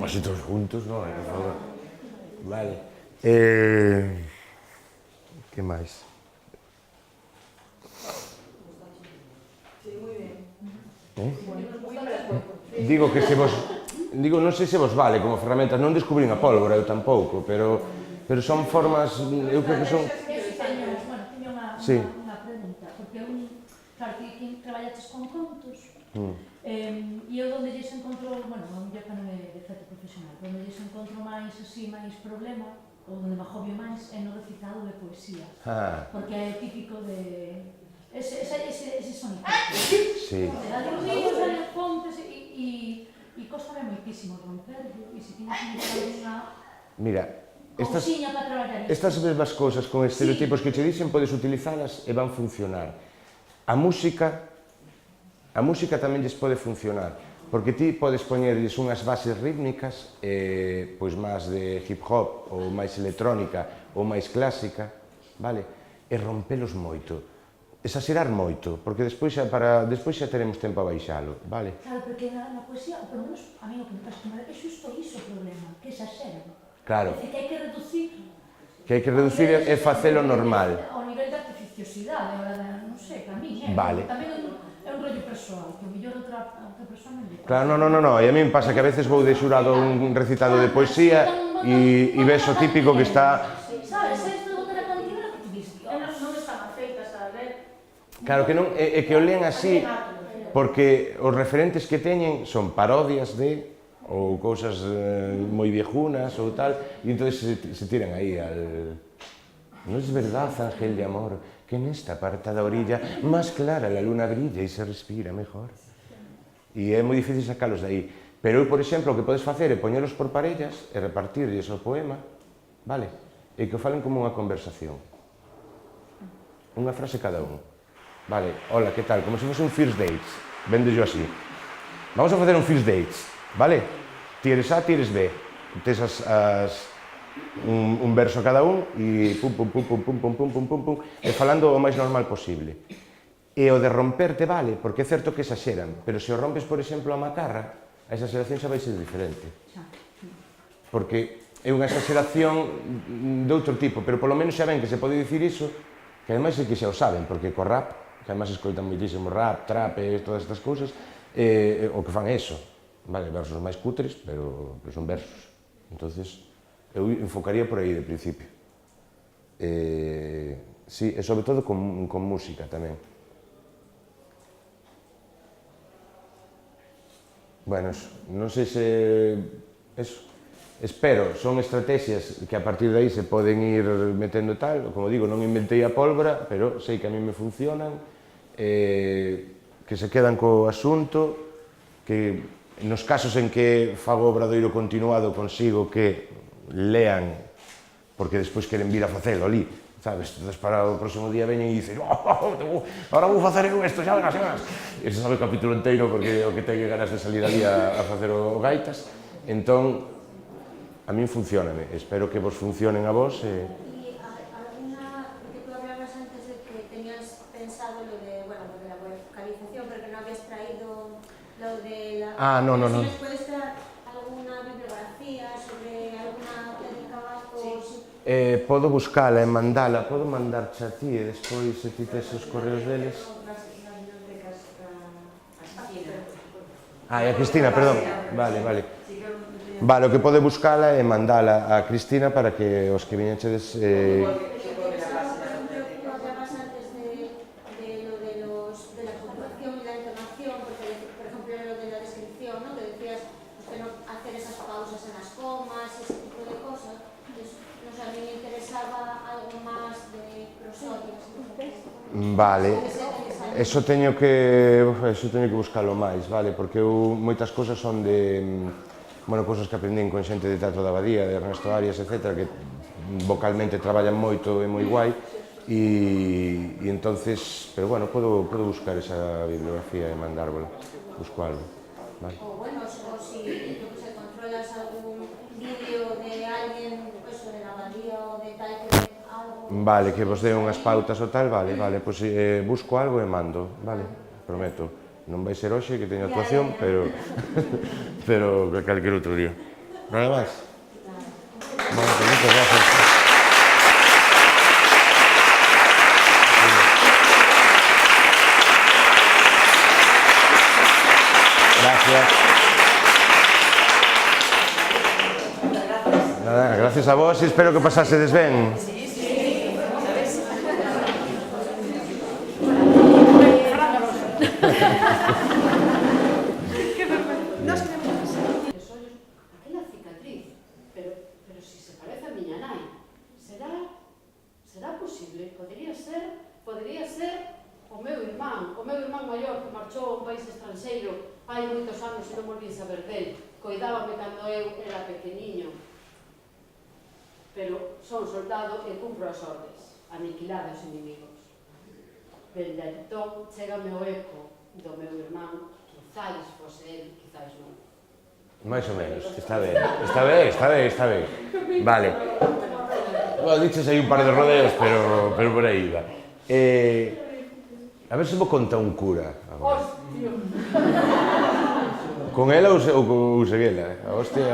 Así todos juntos, non? Por favor. Vale. Que máis? Digo que se vos... Digo, non sei se vos vale como ferramentas, non descubrín a pólvora, eu tampouco, pero son formas, eu creo que son... Teño unha pregunta, porque claro, que traballaches con contos, e eu donde lles encontro, bueno, non é non é de efecto profesional, donde lles encontro máis así, máis problema, ou donde me agobio máis, é no recitado de poesía, porque é típico de... ese sonido. Sí. Da de ríos, da de fontes, e costame moitísimo romperlo, e se tiñas alguna... Mira, estas mesmas cousas con estereotipos que che dixen podes utilizalas e van funcionar. a música tamén lles pode funcionar, porque ti podes poñerlles unhas bases rítmicas, pois máis de hip hop, ou máis electrónica, ou máis clásica, vale? E rompelos moito, exagerar moito, porque despois xa teremos tempo a baixalo, vale? Claro, porque na poesía, por lo menos a mí o que me pasa é xusto iso o problema, que exageran. Claro. É dicir, que hai que reducir... Que hai que reducir e facelo normal. Ao nivel de artificiosidade, non sei, para mí, Vale. Tamén é un rollo persoal, que o mellor outra persoa non lle... Claro, non, e a mí me pasa que a veces vou de xurado un recitado de poesía e ves o típico que está... Sabes, isto de botar a cantina que ti diste. Non estaban feitas a ver. Claro que non, é que o leen así, porque os referentes que teñen son parodias de, ou cousas moi viejunas ou tal, e entón se tiran aí al... No es verdad, ángel de amor, que en esta apartada orilla más clara la luna brilla y se respira mejor. E é moi difícil sacalos de aí. Pero eu, por exemplo, o que podes facer é poñelos por parellas e repartirlles o poema, vale? E que o falen como unha conversación. Unha frase cada un. Vale, hola, que tal? Como se fose un first dates. Vendo yo así. Vamos a facer un first dates, vale? Ti eres A, ti eres B. Tes un verso cada un e pum, pum, pum, pum, pum, pum, pum, pum, pum, pum, e falando o máis normal posible. E o de romperte vale, porque é certo que exaxeran, pero se o rompes, por exemplo, a macarra, a exaxeración xa vai ser diferente. Porque é unha exaxeración de outro tipo, pero polo menos xa ven que se pode dicir iso, que ademais é que xa o saben, porque co rap, que ademais escoitan moitísimo rap, trap e todas estas cousas, o que fan é iso, vale, versos máis cutres, pero son versos. Entonces, eu enfocaría por aí de principio. Sí, e sobre todo con música tamén. Bueno, non sei se... Eso. Espero, son estrategias que a partir de aí se poden ir metendo tal, como digo, non inventei a pólvora, pero sei que a mí me funcionan, que se quedan co asunto, que nos casos en que fago obradoiro continuado consigo que lean, porque despois queren vir a facelo ali, sabes? Entonces para o próximo día veñen e dicen ahora vou facer eu isto, xa verás. E se sabe o capítulo inteiro porque o que ten ganas de salir ali a facer o gaitas. Entón, a min funcioname, espero que vos funcionen a vos. E alguna, porque tú hablabas antes de que tenías pensado lo de la vocalización, pero que no habías traído lo de la... No. Si nos puedes traer alguna bibliografía sobre alguna técnica o... Podo buscala e mandala, podo mandarche a ti e despois se ti tes os correos deles. E a Cristina, perdón. Vale. Vale, o que pode buscala e mandala a Cristina para que os que viñechedes... Vale, eso teño que buscalo máis, vale, porque moitas cousas son de, cousas que aprendín con xente de Teatro da Abadía, de Ernesto Arias, etc., que vocalmente traballan moito e moi guai, e entonces, pero bueno, podo buscar esa bibliografía e mandárvela, busco algo, vale. O bueno, o si controlas algún vídeo de alguén, de la Abadía ou de tal que... Vale, que vos dé unhas pautas ou tal, vale, pois busco algo e mando, vale, prometo. Non vai ser hoxe que teño actuación, pero calquer outro día. Nada máis? Bueno, pues moitas gracias. Gracias. Nada, gracias a vos e espero que pasasedes ben. Aquela cicatriz, pero si se parece a miña nai, será posible? Podería ser o meu irmán maior que marchou a un país estranxeiro hai moitos anos e non volvín saber del, coidábame cando eu era pequeniño, pero son soldado e cumpro as ordes, aniquilar os inimigos. Dende entón, chégame o eco do meu irmán, quizáis fose el, quizáis non. Mais ou menos, está ben, está ben, está ben, está ben. Vale. Bueno, diches aí un par de rodeos, pero por aí va. A ver se vou contar un cura. Hostia! Con ela ou sen ela? A hostia...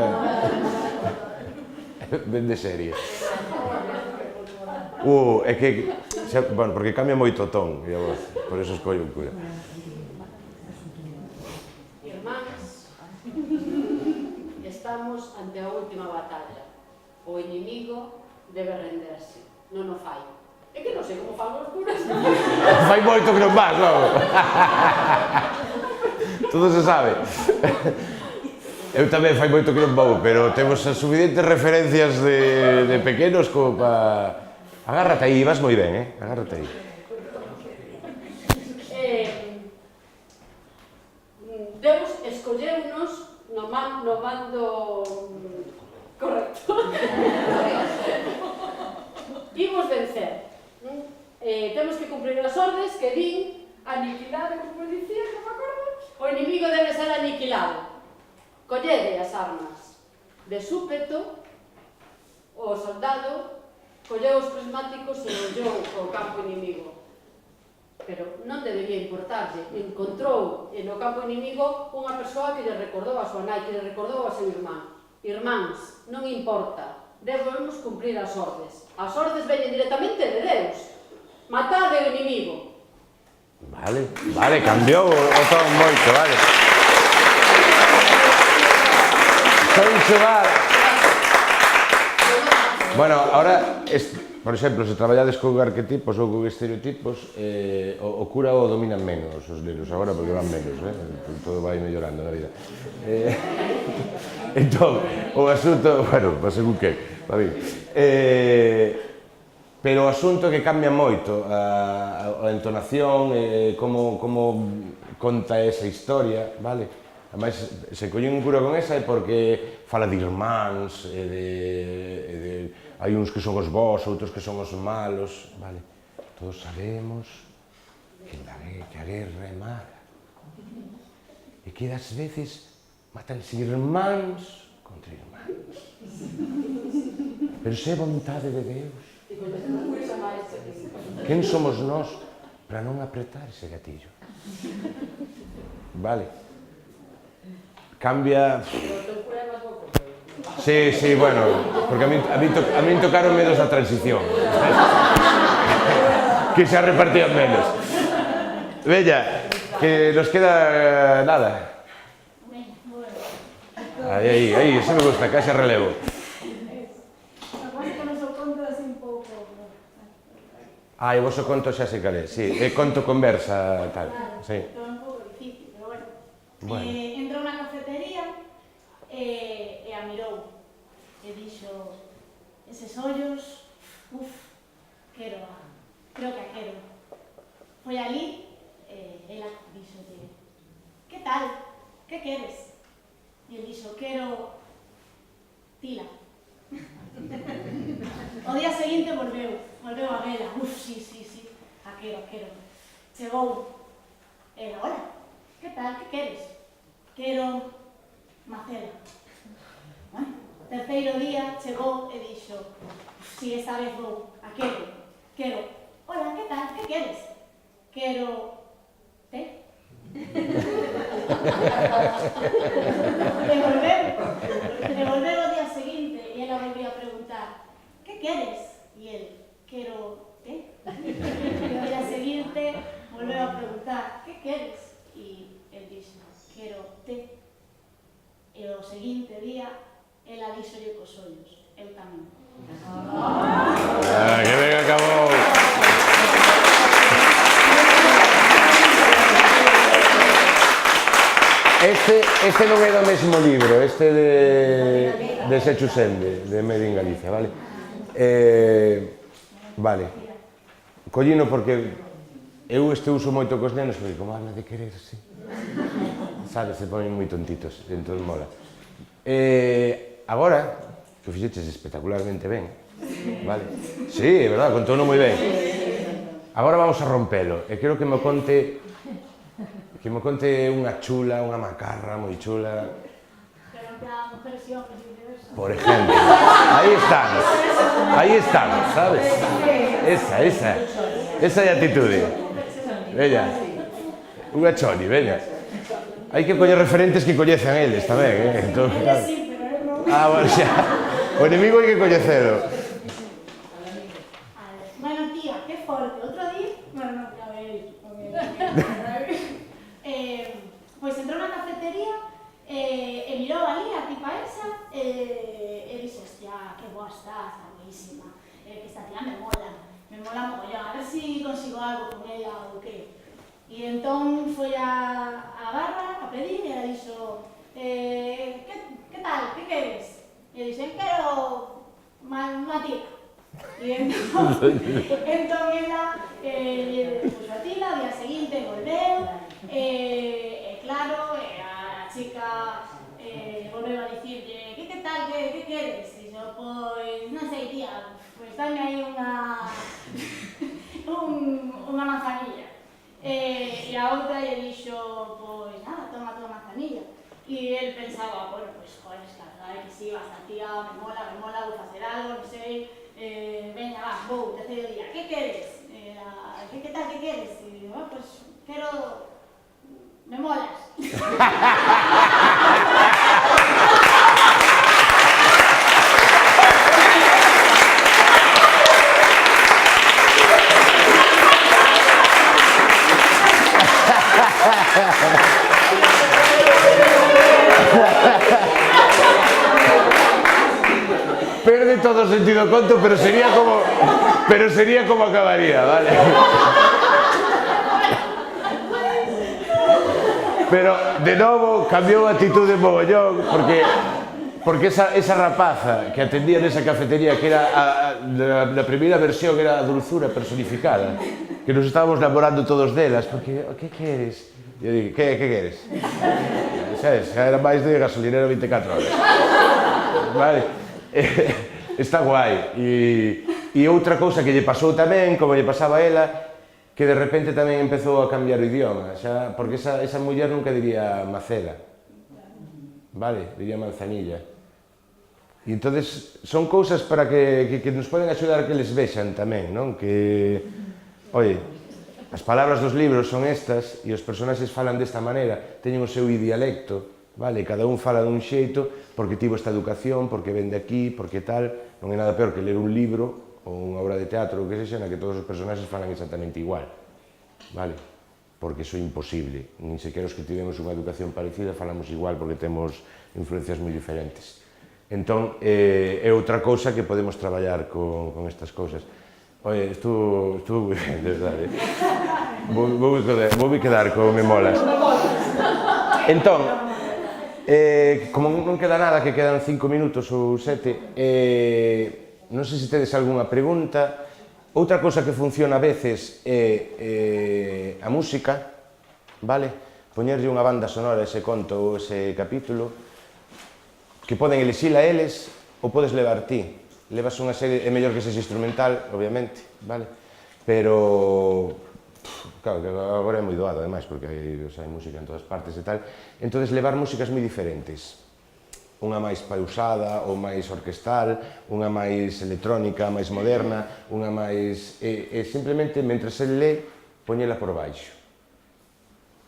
Ben de serie. É que... Bueno, porque cambia moito o ton e a voz, por eso escollo un cura. Irmáns, estamos ante a última batalla. O inimigo debe renderse, non o fai. É que non sei como fan os curas. Fai moito que non vas, non? Todo se sabe. Eu tamén fai moito que non vou, pero temos as suficientes referencias de pequenos como para... Agárrate aí, vas moi ben, agárrate aí. Deus escolleunos no mando correcto. Imos vencer. Temos que cumprir as ordes que din aniquilado, como dicía, non me acordo. O inimigo debe ser aniquilado. Collede as armas. De súpeto, o soldado colleu os prismáticos e ollou o campo inimigo. Pero non debería importarlle. Encontrou no campo inimigo unha persoa que lle recordou a súa nai, que lle recordou a seu irmán. Irmáns, non importa. Debemos cumprir as ordes. As ordes veñen directamente de Deus. Matade o inimigo. Vale, vale, cambiou o ton moito, vale. Son chugar. Bueno, ahora, por exemplo, se traballades con arquetipos ou con estereotipos, o cura o dominan menos os nenos agora, porque van menos, todo vai mellorando na vida. Entón, o asunto, bueno, para según que, para mí. Pero o asunto que cambia moito, a entonación, como conta esa historia, vale? Ademais, se collín un cura con esa é porque fala de irmáns, hai uns que son os bons, outros que son os malos, vale? Todos sabemos que a guerra é mala e que das veces matanse irmáns contra irmáns. Pero se é vontade de Deus, quen somos nós para non apretar ese gatillo? Vale? Cambia... Sí, bueno, porque a mí tocaron menos da transición. Que se repartían menos. Bella, que nos queda nada. Aí, ese me gusta, caixa relevo. O vosso conto xa se calé, sí, é conto conversa, tal, sí. É un pouco difícil, pero bueno. Entrou na cafetería e a mirou e dixo eses ollos, creo que a quero. Foi ali e ela dixolle, que tal, que queres? E el dixo, quero tila. O día seguinte volveu a vela, sí, a quero. Chegou, ela, hola, que tal, que queres? Quero macela. Bueno, terceiro día chegou e dixo, si esta vez vou, a quero, hola, que tal, que queres? Quero té. E volveu o día seguinte e ela volvía a preguntar, que queres? E el, quero té. E o día seguinte volveu a preguntar, que queres? E el dixo, quero té. E o seguinte día ela díxolle cos ollos, eu tamén. Que ben acabou. Este non é do mesmo libro, este de Sechu Sende, de Made in Galicia, vale? Vale. Collino porque eu uso moito cos nenos, porque como habla de querer, sí. Sabes, se ponen moi tontitos, entón mola. Agora, que o fixeches espectacularmente ben, vale? Sí, é verdad, contouno moi ben. Agora vamos a rompelo, e quero que me conte unha chula, unha macarra moi chula. Pero en plan, mujeres y hombres y viceversa. Por ejemplo, aí están, sabes? Esa é a atitude. Veña, unha choni, veña. Hai que coller referentes que coñezan eles tamén, entón, claro. Bueno, xa, o inimigo hai que coñecelo. Bueno, tía, qué forte. Otro día, bueno, no, ya veis. Pues entró na cafetería e mirou ali a tipa esa e dixo, hostia, que boa estás, está buenísima. Que esta tía me mola mogollón, a ver si consigo algo con ella ou que. E entón foi a barra a pedir e ela dixo, que tal, que queres? E dixo, quero unha tía. E entón ela puxo a tila, o día seguinte volveu, e claro, a chica volveu a dicirlle, que tal, que queres? E dixo, pois, non sei, tía, pois dame aí unha manzanilla. E a outra lle dixo, pois nada, toma tua manzanilla. E el pensaba, bueno, pois, joder, escarga, que si, esta tía me mola, vou facer algo, non sei, veña, va, vou, terceiro día, que queres? Que tal, que queres? E digo, pois, quero... me molas. Perde todo o sentido conto, pero sería como acabaría, vale? Pero, de novo, cambiou a actitude mogollón, porque esa rapaza que atendía nesa cafetería, que era na primeira versión, era a dulzura personificada, que nos estábamos namorando todos delas, porque, que queres? E eu digo, que queres? Sabes, era máis de gasolinero 24 horas. Vale? Está guai. E outra cousa que lle pasou tamén, como lle pasaba a ela, que de repente tamén empezou a cambiar o idioma, xa, porque esa muller nunca diría macela, vale? Diría manzanilla. E entonces son cousas para que nos poden axudar a que les vexan tamén, non? Que, oye, as palabras dos libros son estas e os personaxes falan desta maneira, teñen o seu dialecto, vale? Cada un fala dun xeito porque tivo esta educación, porque ven de aquí, porque tal, non é nada peor que ler un libro ou unha obra de teatro ou que sexa na que todos os personaxes falan exactamente igual, vale? Porque iso é imposible, nin sequera os que tivemos unha educación parecida falamos igual porque temos influencias moi diferentes. Entón, é outra cousa que podemos traballar con estas cousas. Oye, estuvo moi ben, de verdade. Vou quedar con me molas. Entón, como non queda nada, que quedan 5 minutos ou 7, non sei se tedes algunha pregunta. Outra cousa que funciona a veces é a música, vale? Poñerlle unha banda sonora a ese conto ou ese capítulo, que poden elixila eles ou podes levar ti. Levas unha serie, é mellor que sexa instrumental, obviamente, vale? Pero... claro, que agora é moi doado, ademais, porque hai música en todas partes e tal. Entón, levar músicas moi diferentes. Unha máis pausada ou máis orquestal, unha máis electrónica, máis moderna, unha máis... E simplemente, mentres el lé, poñela por baixo.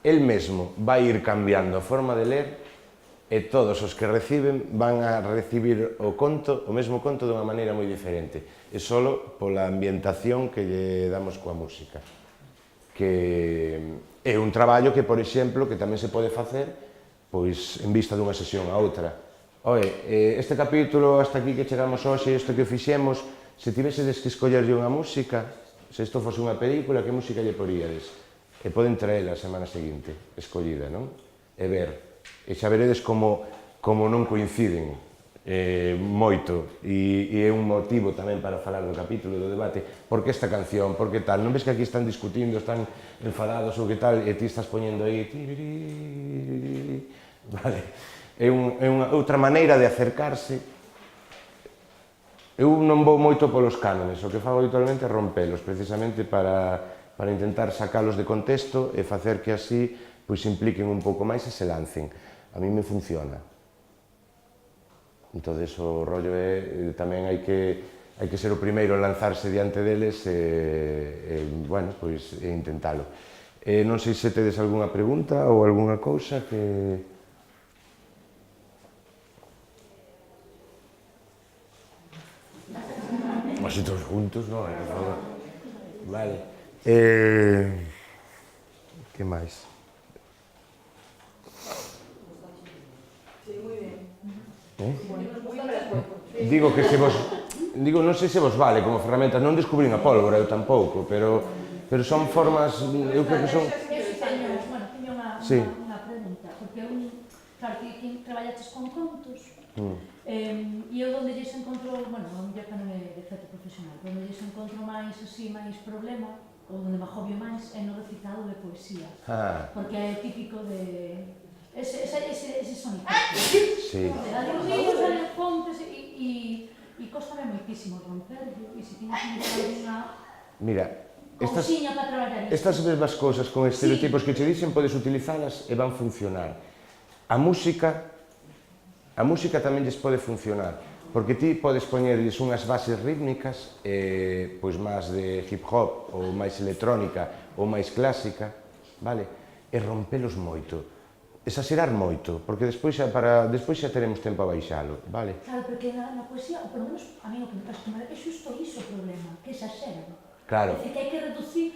El mesmo vai ir cambiando a forma de ler e todos os que reciben van a recibir o mesmo conto dunha maneira moi diferente. E só pola ambientación que lle damos coa música. Que é un traballo que, por exemplo, que tamén se pode facer pois en vista dunha sesión a outra. Oe, este capítulo hasta aquí que chegamos hoxe, isto que fixemos, se tivesedes que escollerlle unha música, se isto fose unha película, que música lle poríades? E poden traela a semana seguinte, escollida, non? E ver. E xa veredes como non coinciden moito, e é un motivo tamén para falar do capítulo, do debate, por que esta canción, por que tal, non ves que aquí están discutindo, están enfadados ou que tal, e ti estás poñendo aí, vale, é unha outra maneira de acercarse Eu non vou moito polos cánones, o que fago habitualmente é rompelos, precisamente para intentar sacalos de contexto e facer que así pois se impliquen un pouco máis e se lancen. A mí me funciona. Entón, o rollo é, tamén hai que ser o primeiro en lanzarse diante deles e bueno, pois, intentalo. Non sei se tedes algunha pregunta ou algunha cousa que... Así todos juntos, non? Por favor. Vale. Que máis? Sí, moi ben. Digo que se vos... Digo, non sei se vos vale como ferramentas, non descubrín a pólvora, eu tampouco, pero son formas, eu creo que son... Teño unha pregunta, porque claro, que traballaches con contos, e eu onde lles encontro, bueno, onde que non é de feito profesional, onde lles encontro máis así, máis problema, ou onde me agobio máis, é no recitado de poesía, porque é típico de... ese sonido. Sí. Hai libros, hai contos, e costame moitísimo romperlo, e se tienes alguna... Mira, cousiña para traballar isto. estas mesmas cousas con estereotipos que che dixen podes utilizalas e van funcionar. A música tamén lles pode funcionar, porque ti podes poñerlles unhas bases rítmicas, pois máis de hip hop, ou máis electrónica, ou máis clásica, vale? E rompelos moito. Exagerar moito, porque despois xa teremos tempo a baixalo, vale? Claro, porque na poesía, ou polo menos a mí o que me pasa é xusto iso o problema, que exageran. Claro. É dicir, que hai que reducir...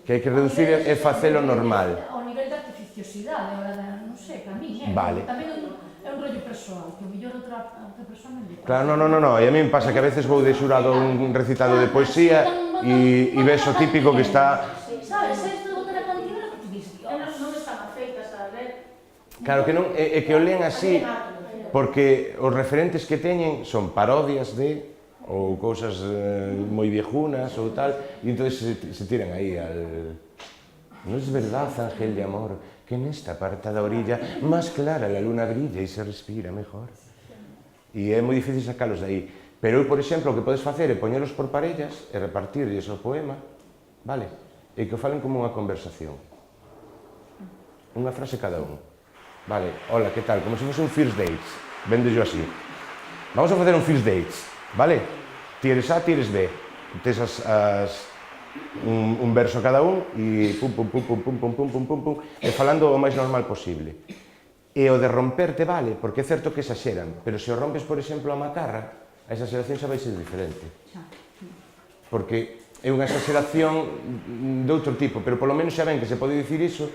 Que hai que reducir e facelo normal. Ao nivel de artificiosidade, non sei, para mí, Vale. Tamén é un rollo persoal, que o mellor outra persoa non lle pasa. Claro, non, e a mí me pasa que a veces vou de xurado un recitado de poesía e ves o típico que está... Sabes, isto de botar a cantina, que tú dices, Non estaban feitas a ler. Claro que non, é que o leen así, porque os referentes que teñen son parodias de, ou cousas moi viejunas ou tal, e entón se tiran aí al... Non es verdad, ángel de amor, que nesta parte da orilla máis clara la luna brilla e se respira mejor. E é moi difícil sacalos de aí. Pero eu, por exemplo, o que podes facer é poñelos por parellas e repartirlles o poema, vale? E que o falen como unha conversación. Unha frase cada un. Vale, hola, que tal? Como se fose un first dates. Vendo yo así. Vamos a facer un first dates, vale? Ti eres A, ti eres B. Tes un verso cada un e pum, pum, pum, pum, pum, pum, pum, pum, pum, pum, e falando o máis normal posible. E o de romperte vale, porque é certo que exaxeran, pero se o rompes, por exemplo, a macarra, a exaxeración xa vai ser diferente. Porque é unha exaxeración de outro tipo, pero polo menos xa ven que se pode dicir iso,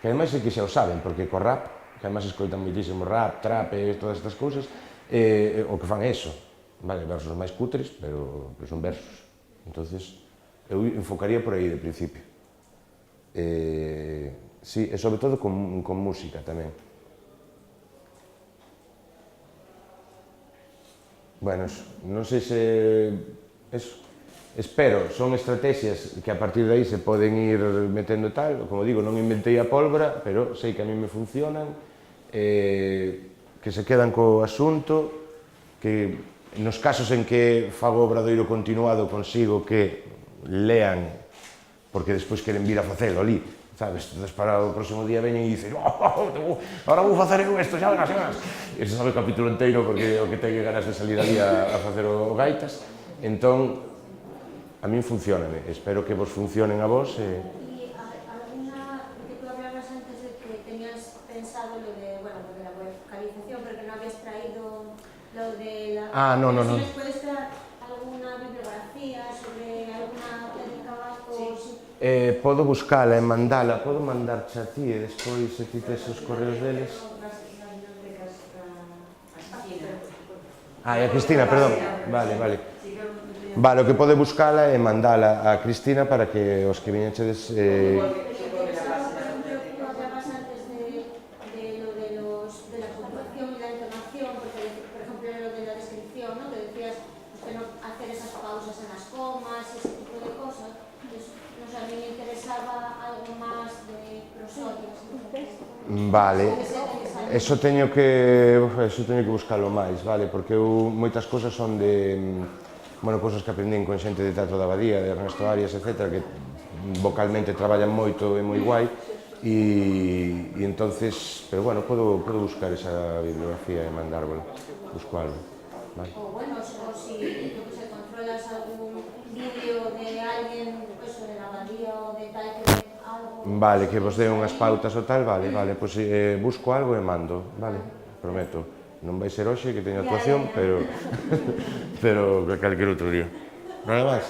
que ademais é que xa o saben, porque co rap, que ademais escoitan moitísimo rap, trap e todas estas cousas, o que fan é iso, vale, versos máis cutres, pero son versos. Entonces, eu enfocaría por aí de principio. Sí, e sobre todo con música tamén. Bueno, non sei se... Espero, son estrategias que a partir de aí se poden ir metendo tal, como digo, non inventei a pólvora, pero sei que a mí me funcionan, que se quedan co asunto, que nos casos en que fago obradoiro continuado consigo que lean, porque despois queren vir a facelo ali, sabes? Entonces para o próximo día veñen e dicen ahora vou facer eu isto, xa verás. E se sabe o capítulo inteiro porque o que ten ganas de salir ali a facer o gaitas. Entón, a min funcioname, espero que vos funcionen a vos. E alguna, porque tú hablabas antes de que tenías pensado lo de, bueno, lo de la vocalización, pero que no habías traído lo de la... No. Si nos puedes dar alguna bibliografía sobre alguna técnica vasco... Podo buscala e mandala, podo mandarche a ti e despois se ti tes os correos deles. E a Cristina, perdón. Vale. Vale, o que pode buscala e mandala a Cristina para que os que viñechedes... Hablabas antes de la puntuación y la entonación, porque, por ejemplo, lo de la descripción, ¿no? Que decías, pues hacer esas pausas en las comas, ese tipo de cosas. Entonces, no sé, a mí me interesaba algo más de prosodia. Vale, eso teño que buscalo máis, vale, porque moitas cousas son de, cousas que aprendín con xente de Teatro da Abadía, de Ernesto Arias, etc., que vocalmente traballan moito e moi guai, e entonces, pero bueno, podo buscar esa bibliografía e mandárvelo, busco algo, vale. O bueno, o si, yo que sé, controlas algún vídeo de alguén, pues, de la Abadía o de tal, que algo... Vale, que vos dé unhas pautas ou tal, vale, pois busco algo e mando, vale, prometo. Non vai ser hoxe que teño actuación, pero calquer outro día. Nada máis.